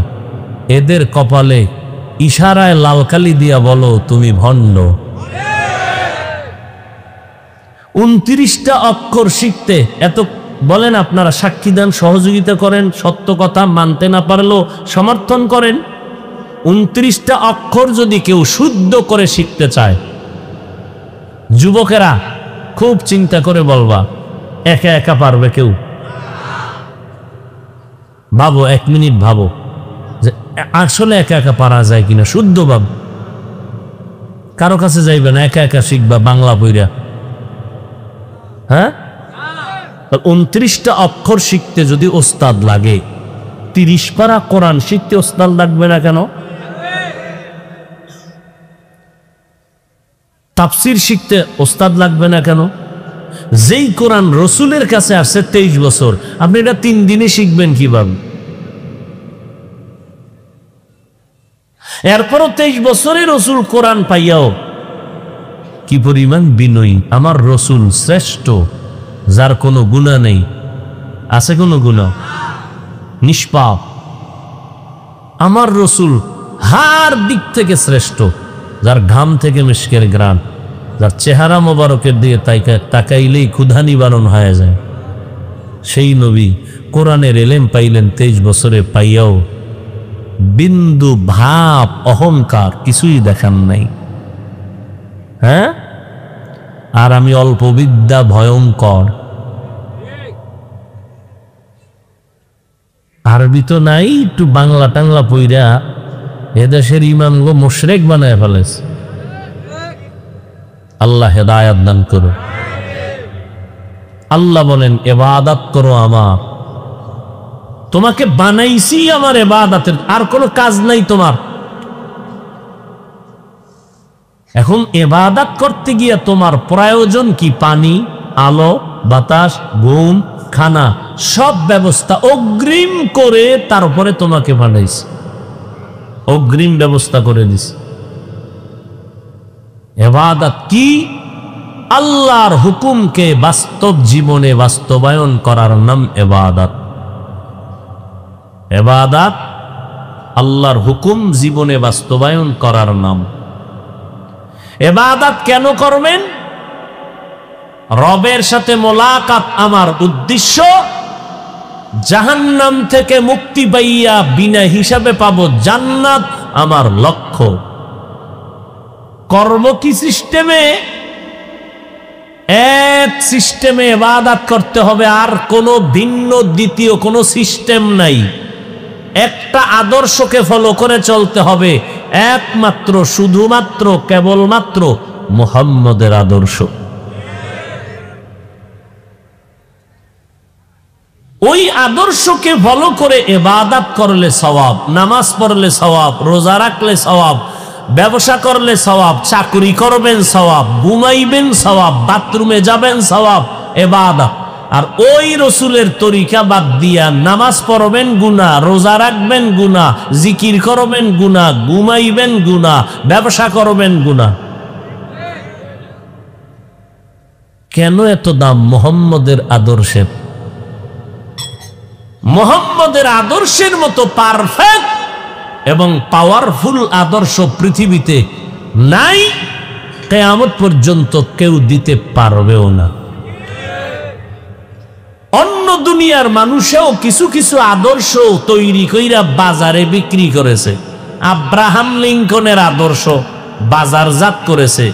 এদের কপালে ইশারায় লালকালি দিয়া বলো তুমি ভণ্ড। 29টা অক্ষর শিখতে এত বলেন, আপনারা সাক্ষী দেন, সহযোগিতা করেন, সত্য কথা মানতে না পারলেও সমর্থন করেন। 29টা অক্ষর যদি কেউ শুদ্ধ করে শিখতে চায়, যুবকেরা খুব চিন্তা করে বলবা, একা একা পারবে কেউ? ভাবো, 1 মিনিট ভাবো যে আসলে একা একা পারা যায় কিনা, শুদ্ধ ভাব। কারো কাছে যাইবে না, একা একা শিখবা বাংলা বইরা। হ্যাঁ, 29টা অক্ষর শিখতে যদি ওস্তাদ লাগে, 30 পারা কোরআন শিখতে ওস্তাদ লাগবে না কেন? তাফসীর শিখতে ওস্তাদ লাগবে না কেন? যেই কোরআন রসুলের কাছে আসছে 23 বছর, আপনি এটা 3 দিনে শিখবেন কিভাবে? এরপরও 23 বছরে রসুল কোরআন পাইয়াও কি পরিমাণ বিনয়ী। আমার রসুল শ্রেষ্ঠ, যার কোনো গুনাহ নেই। আছে কোনো গুনাহ? নিষ্পাপ। আমার রসুল হার দিক থেকে শ্রেষ্ঠ, যার ঘাম থেকে মিশকের গ্রাণ, যার চেহারা মোবারকের দিয়ে তাকাইলেই ক্ষুধা নিবারণ হয়ে যায়। সেই নবী কোরআনের এলেম পাইলেন 23 বছরে, পাইয়াও বিন্দু ভাব অহংকার কিছুই দেখান নাই। হ্যাঁ, আর আমি অল্প বিদ্যা ভয়ঙ্কর। আরবি তো নাই, একটু বাংলা টাংলা পইরা এদেশের ইমামগো মুশরিক বানায় ফেলেছে। আল্লাহ হেদায়াত দান করো। আল্লাহ বলেন, ইবাদত করো আমার, তোমাকে বানাইছি আমার ইবাদতের, আর কোনো কাজ নাই তোমার। এখন ইবাদত করতে গিয়ে তোমার প্রয়োজন কি? পানি, আলো, বাতাস, ঘুম, খানা, সব ব্যবস্থা অগ্রিম করে তারপরে তোমাকে বানাইছি, অগ্রিম ব্যবস্থা করে দিছি। ইবাদত কি? আল্লাহর হুকুমকে বাস্তব জীবনে বাস্তবায়ন করার নাম ইবাদত। ইবাদত আল্লাহর হুকুম জীবনে বাস্তবায়ন করার নাম। ইবাদত কেন করবেন? রবের সাথে মোলাকাত আমার উদ্দেশ্য, জাহান্নাম থেকে মুক্তি পাইয়া বিনা হিসাবে পাবো জান্নাত আমার লক্ষ্য। কর্ম কি সিস্টেমে? এক সিস্টেমে ইবাদত করতে হবে, আর কোনো ভিন্ন দ্বিতীয় কোনো সিস্টেম নাই। একটা আদর্শকে ফলো করে চলতে হবে, একমাত্র শুধুমাত্র কেবলমাত্র মুহাম্মদের আদর্শ। ওই আদর্শকে ফলো করে ইবাদত করলে সওয়াব, নামাজ পড়লে সওয়াব, রোজা রাখলে সওয়াব, ব্যবসা করলে সওয়াব, চাকরি করবেন সওয়াব, ঘুমাইবেন সওয়াব, বাথরুমে যাবেন সওয়াব, ইবাদত। আর ওই রসুলের তরিকা বাদ দিয়া নামাজ পড়বেন গুনাহ, রোজা রাখবেন গুনাহ, জিকির করবেন গুনাহ, ঘুমাইবেন গুনাহ, ব্যবসা করবেন গুনাহ। কেন এত দাম মুহাম্মদের আদর্শের? মুহাম্মদের আদর্শের মতো পারফেক্ট এবং পাওয়ারফুল আদর্শ পৃথিবীতে নাই, কিয়ামত পর্যন্ত কেউ দিতে পারবেও না। অন্য দুনিয়ার মানুষেও কিছু কিছু আদর্শ তৈরি কইরা বাজারে বিক্রি করেছে। আব্রাহাম লিঙ্কনের আদর্শ বাজারজাত করেছে,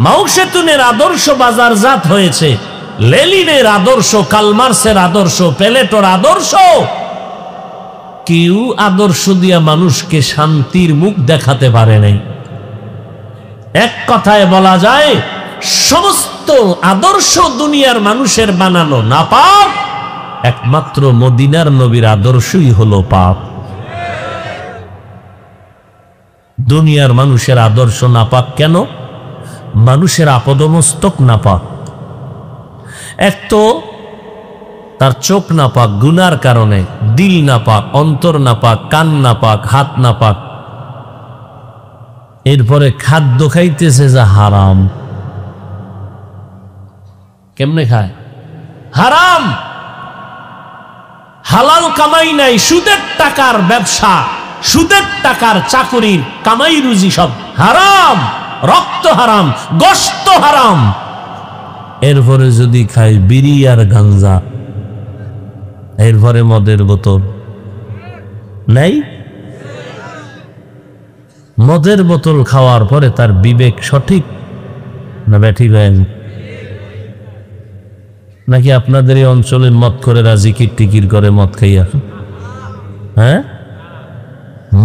মাও সেতুনের আদর্শ বাজারজাত হয়েছে, লেনিনের আদর্শ, কালমার্সের আদর্শ, প্লেটোর আদর্শ। কেউ আদর্শ দিয়া মানুষকে শান্তির মুখ দেখাতে পারে নাই। এক কথায় বলা যায় সমস্ত আদর্শ দুনিয়ার মানুষের বানানো নাপাক, একমাত্র মদিনার নবীর আদর্শই হলো পাপ। দুনিয়ার মানুষের আদর্শ নাপাক কেন? মানুষের আপদমস্তক নাপাক। এক তো তার চোখ নাপাক গুনার কারণে, দিল নাপাক, অন্তর নাপাক, কান নাপাক, হাত নাপাক। এরপরে খাদ্য খাইতেছে যা হারাম। কেমনে খায়? হারাম। হালাল কামাই নাই, সুদের টাকার ব্যবসা, সুদের টাকার চাকরির কামাই রুজি সব হারাম। রক্ত হারাম, গোশত হারাম। এরপরে যদি খায় বিড়ি আর গাঞ্জা, এরপরে মদের বোতল নাই। মদের বোতল খাওয়ার পরে তার বিবেক সঠিক না ব্যাঠিক হয়নি? নাকি আপনাদের এই অঞ্চলে মদ করে জিকির টিকির করে মদ খাইয়া? হ্যাঁ,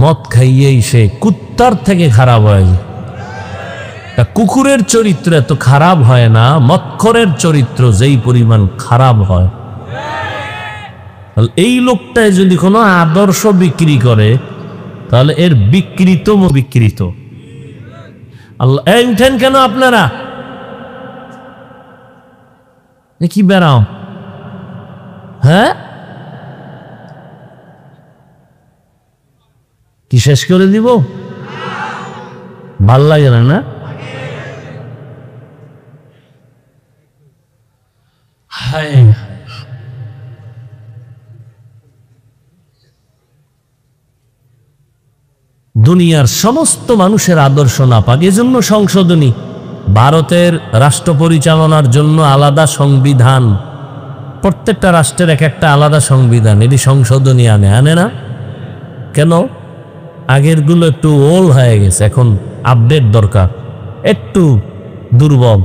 মদ খাইয়েই সে কুত্তার থেকে খারাপ হয়। কুকুরের চরিত্র এত খারাপ হয় না, মদখোরের চরিত্র যেই পরিমাণ খারাপ হয়। এই লোকটাই যদি কোনো আদর্শ বিক্রি করে তাহলে এর বিকৃত বিকৃত। আল্লাহ এই উঠেন কেন আপনারা? কি বেড়াও? হ্যাঁ, কি শেষ করে দিব? ভাল লাগে না? হায়, দুনিয়ার সমস্ত মানুষের আদর্শ নাপাক। এজন্য সংশোধনী, ভারতের রাষ্ট্র পরিচালনার জন্য আলাদা সংবিধান, প্রত্যেকটা রাষ্ট্রের এক একটা আলাদা সংবিধান। এটি সংশোধনী আনে না কেন? আগের গুলো একটু ওল হয়ে গেছে, এখন আপডেট দরকার, একটু দুর্বল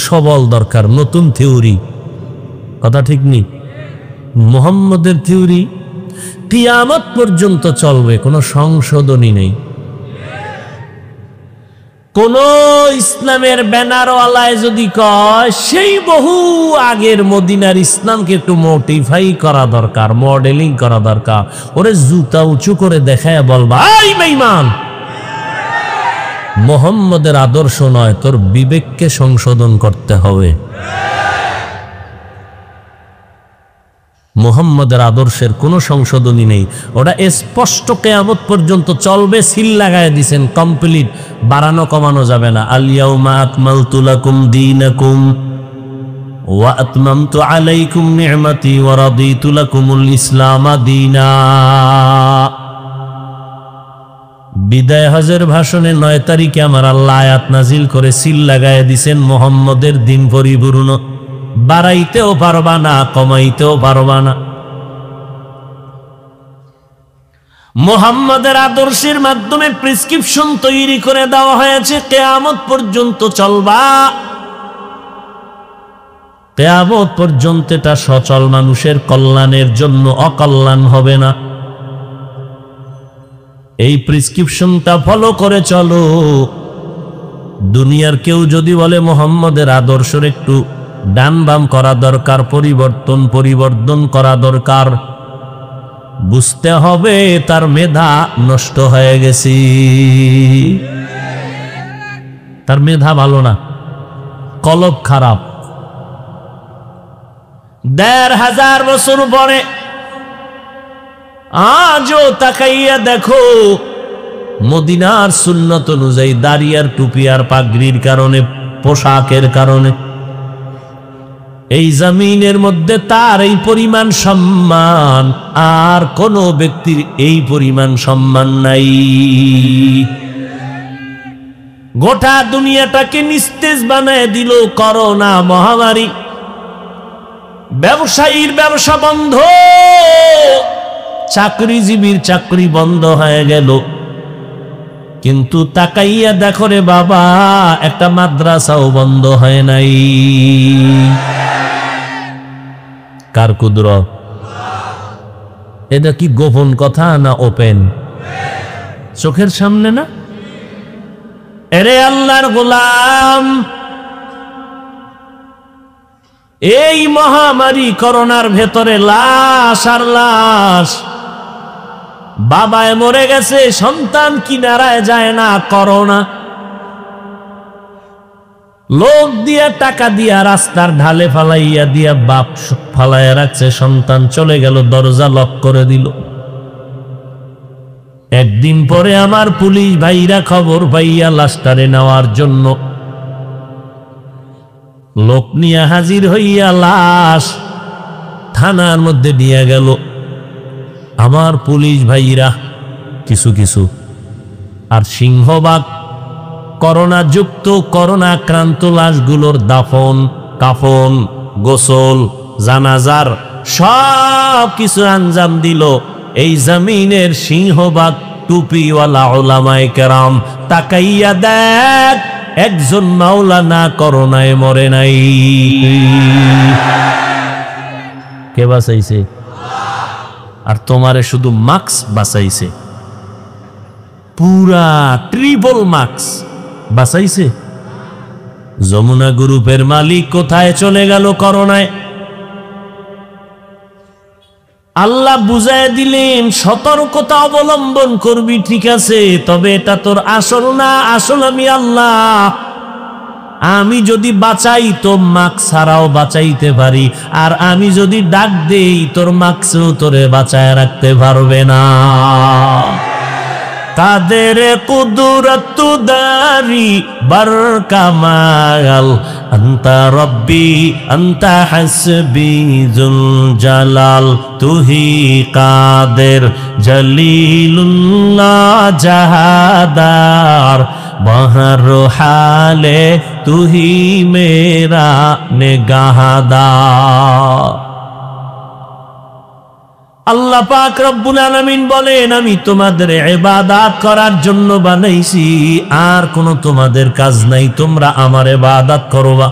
সবল দরকার, নতুন থিওরি। কথা ঠিক নেই? মুহাম্মদের থিওরি কিয়ামত পর্যন্ত চলবে, কোনো সংশোধনী নেই। কোন ইসলামের ব্যানারওয়ালায় যদি কয় সেই বহু আগের মদিনার ইসলামকে একটু মডিফাই করা দরকার, মডেলিং করা দরকার, ওরে জুতা উঁচু করে দেখায় বলবা এই বেঈমান, মুহাম্মদের আদর্শ নয়, তোর বিবেককে সংশোধন করতে হবে। মুহাম্মদের আদর্শের কোনো সংশোধনী নেই, ওটা স্পষ্ট কিয়ামত পর্যন্ত চলবে, সিল লাগায় দিয়েছেন, কমপ্লিট, বাড়ানো কমানো যাবে না। আল ইয়াউমা আকমালতু লাকুম দীনাকুম ওয়া আতমামতু আলাইকুম নি'মাতি ওয়া রাদিতু লাকুমুল ইসলাম দীনা। বিদায় হজের ভাষণে 9 তারিখে আমার আল্লাহ আয়াত নাজিল করে সিল লাগায় দিয়েছেন, মুহাম্মদের দিন পরিপূর্ণ, বাড়াইতেও পারবা না, কমাইতেও পারবা না। মুহাম্মদের আদর্শের মাধ্যমে প্রেসক্রিপশন তৈরি করে দেওয়া হয়েছে, কিয়ামত পর্যন্ত চলবা, কিয়ামত পর্যন্ত এটা সচল, মানুষের কল্যাণের জন্য, অকল্যাণ হবে না। এই প্রেসক্রিপশনটা ফলো করে চলো। দুনিয়ার কেউ যদি বলে মুহাম্মদের আদর্শের একটু ডান বাম করা দরকার, পরিবর্তন করা দরকার, বুঝতে হবে তার মেধা নষ্ট হয়ে গেছে, তার মেধা ভালো না, কলব খারাপ। ১৫০০ বছর পরে আজও তাকাইয়া দেখো, মদিনার সুন্নত অনুযায়ী দাড়ি আর টুপি আর পাগড়ির কারণে, পোশাকের কারণে এই জমিনের মধ্যে তার এই পরিমাণ সম্মান, আর কোন ব্যক্তির এই পরিমাণ সম্মান নাই। গোটা দুনিয়াটাকে নিস্তেজ বানায় দিল করোনা মহামারী, ব্যবসায়ীর ব্যবসা বন্ধ, চাকরিজীবীর চাকরি বন্ধ হয়ে গেল। কিন্তু তাকাইয়া দেখো রে বাবা, একটা মাদ্রাসাও বন্ধ হয় নাই। কার কুদরত? এটা কি গোপন কথা না ওপেন? চোখের সামনে না? এরে আল্লাহর গোলাম, এই মহামারী করোনার ভেতরে লাশ আর লাশ, বাবায় মরে গেছে, সন্তান কিনারায় যায় না, করোনা, লোক দিয়া টাকা দিয়া রাস্তার ঢালে ফালাইয়া দিয়া বাপ ফালাইয়া রাখছে, সন্তান চলে গেল, দরজা লক করে দিল। একদিন পরে আমার পুলিশ ভাইরা খবর পাইয়া লাশটারে নেওয়ার জন্য লোক নিয়ে হাজির হইয়া লাশ থানার মধ্যে নিয়ে গেল। আমার পুলিশ ভাইরা কিছু আর সিংহবাগ করোনা যুক্ত, করোনা আক্রান্ত লাশগুলোর দাফন, কাফন, গোসল, জানাজার সব কিছু আঞ্জাম দিল এই জমিনের সিংহবাগ টুপিওয়ালা উলামায়ে কেরাম। তাকাইয়া দেখ, একজন মাওলানা করোনায় মরে নাই। কে বাঁচাইছে? আর তোমারে শুধু মাস্ক বাঁচাইছে, পুরা ট্রিপল মাস্ক বাঁচাইছে। যমুনা গ্রুপের মালিক কোথায় চলে গেল করোনায়? আল্লাহ বুঝায় দিলেন, সতর্কতা অবলম্বন করবি, ঠিক আছে, তবে এটা তোর আসল না, আসল আমি আল্লাহ। আমি যদি বাঁচাই তো মাস্ক ছাড়াও বাঁচাইতে পারি, আর আমি যদি ডাক দেই তোর মাস্কও তোরে বাঁচায় রাখতে পারবে না। কাদের কুদরত দারি বরকামাল, আন্তা রব্বি আন্তা হাসবি যুল জালাল, তুহি কাদের জলিলুল্লাহ জাহাদার, বহর হালে তুহি মেরা নিগাহদার। আল্লাহ পাক রব্বুল আলামিন বলেন, আমি তোমাদের ইবাদত করার জন্য বানাইছি, আর কোনো তোমাদের কাজ নাই, তোমরা আমার ইবাদত করবা,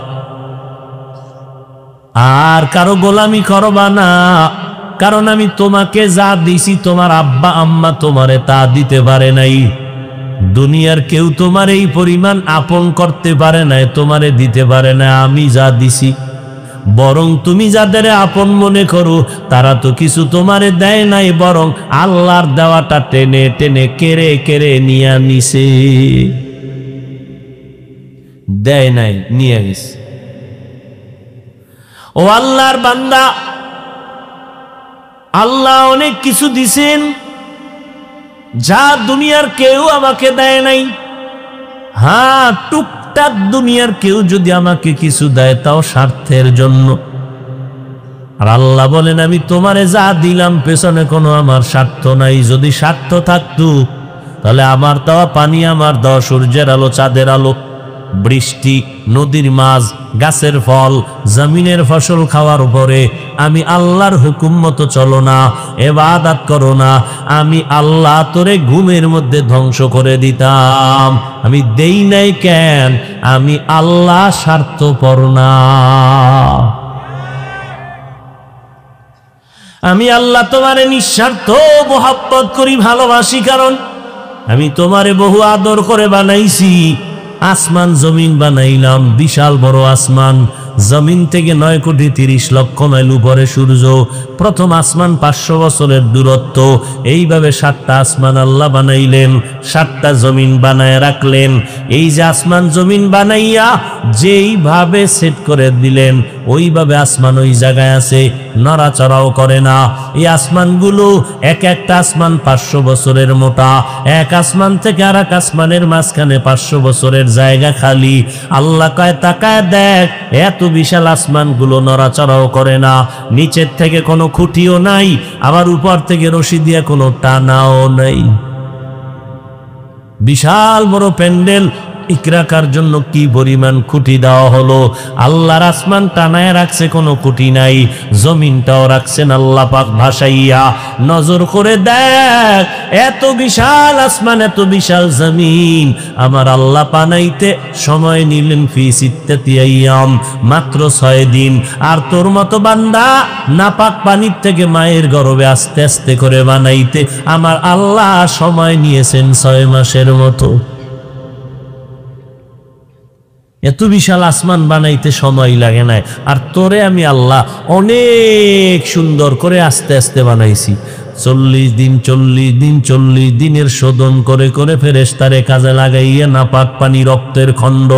আর কারো গোলামি করবা না। কারণ আমি তোমাকে যা দিছি তোমার আব্বা আম্মা তোমারে তা দিতে পারে নাই। দুনিয়ার কেউ তোমার এই পরিমাণ আপন করতে পারে নাই, তোমারে দিতে পারে না আমি যা দিছি। বরং তুমি যাদের আপন মনে করো তারা তো কিছু তোমারে দেয় নাই, বরং আল্লাহর দেওয়াটা টেনে টেনে কেড়ে কেড়ে নিয়ে নিছে, দেয় নাই, নিয়ে গেছে। ও আল্লাহর বান্দা, আল্লাহ অনেক কিছু দিছেন যা দুনিয়ার কেউ আমাকে দেয় নাই। হ্যাঁ, টুকটাক দুনিয়ার কেউ যদি আমাকে কিছু দেয় তাও স্বার্থের জন্য। আর আল্লাহ বলেন আমি তোমারে যা দিলাম পেছনে কোনো আমার স্বার্থ নাই। যদি স্বার্থ থাকতো তাহলে আমার দেওয়া পানি, আমার দেওয়া সূর্যের আলো, চাঁদের আলো, বৃষ্টি, নদীর মাছ, গাছের ফল, জমিনের ফসল খাওয়ার উপরে আমি আল্লাহর হুকুম মতো চলো না, ইবাদত করো না, আমি আল্লাহ তোরে ঘুমের মধ্যে ধ্বংস করে দিতাম। আমি দেই নাই কেন? আমি আল্লাহ স্বার্থপর না। আমি আল্লাহ তোমারে নিঃস্বার্থ মোহাব্বত করি, ভালোবাসি, কারণ আমি তোমারে বহু আদর করে বানাইছি। আসমান জমিন বানাইলাম, বিশাল বড় আসমান, জমিন থেকে 9,30,00,000 মাইল উপরে সূর্য, প্রথম আসমান 500 বছরের দূরত্ব। এইভাবে 7টা আসমান আল্লাহ বানাইলেন, 7টা জমিন বানায় রাখলেন। এই যে আসমান জমিন বানাইয়া যেইভাবে সেট করে দিলেন, ওইভাবে আসমান ওই জায়গায় আছে, নড়াচড়াও করে না। এই আসমানগুলো এক একটা আসমান 500 বছরের মোটা। এক আসমান থেকে আর এক আসমানের মাঝখানে 500 বছরের জায়গা খালি। আল্লাহ কয় তাকায় দেখ, এত বিশাল আসমানগুলো নড়াচড়াও করে না, নিচের থেকে কোনো খুঁটিও নাই, আবার উপর থেকে রশি দিয়ে কোনো টানাও নাই। বিশাল বড় প্যান্ডেল ইকরাকার জন্য কি পরিমাণ খুঁটি দেওয়া হলো। আল্লাহর আসমান টানায় রাখছে, কোনো খুঁটি নাই। জমিনটাও রাখছেন আল্লাহ পাক ভাসাইয়া। নজর করে দেখ, এত বিশাল আসমান, এত বিশাল জমিন আমার আল্লাহ বানাইতে সময় নিলেন ফি 6 আইয়াম, মাত্র 6 দিন। আর তোর মতো বান্দা নাপাক পানির থেকে মায়ের গর্ভে আস্তে আস্তে করে বানাইতে আমার আল্লাহ সময় নিয়েছেন 6 মাসের মতো। এত বিশাল আসমান বানাইতে সময় লাগে না। আর তোরে আমি আল্লাহ অনেক সুন্দর করে আস্তে আস্তে বানাইছি। 40 দিন 40 দিনের শোধন করে করে ফেরেশতারে কাজে লাগাইয়া নাপাক পানি রক্তের খণ্ড,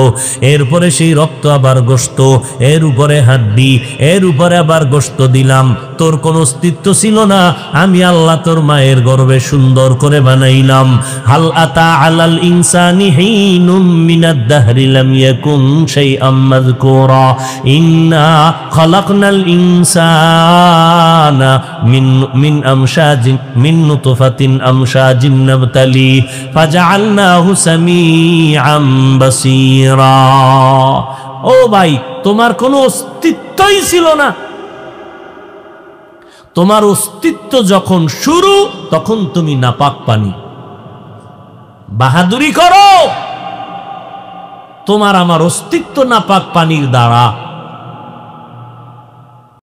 এরপরে সেই রক্ত আবার গোশত, এর উপরে হাড্ডি, এর উপরে আবার গোশত দিলাম। তোর কোনো অস্তিত্ব ছিল না, আমি আল্লাহ তোর মায়ের গর্ভে সুন্দর করে বানাইলাম। হাল আতা আলাল ইনসানি হিনুম মিনাদ দাহরি লাম ইয়াকুন শাইআম মাযকুরা ইন্না খালাকনাল ইনসানা মিন আমশাজিন মিন নুতফাতিন আমশাজিন নাবতালি ফাজআলনাহু সামিআম বাসীরা। ও ভাই, তোমার কোনো অস্তিত্বই ছিল না। তোমার অস্তিত্ব যখন শুরু, তখন তুমি নাপাক পানি। বাহাদুরি করো, তোমার আমার অস্তিত্ব নাপাক পানির দ্বারা।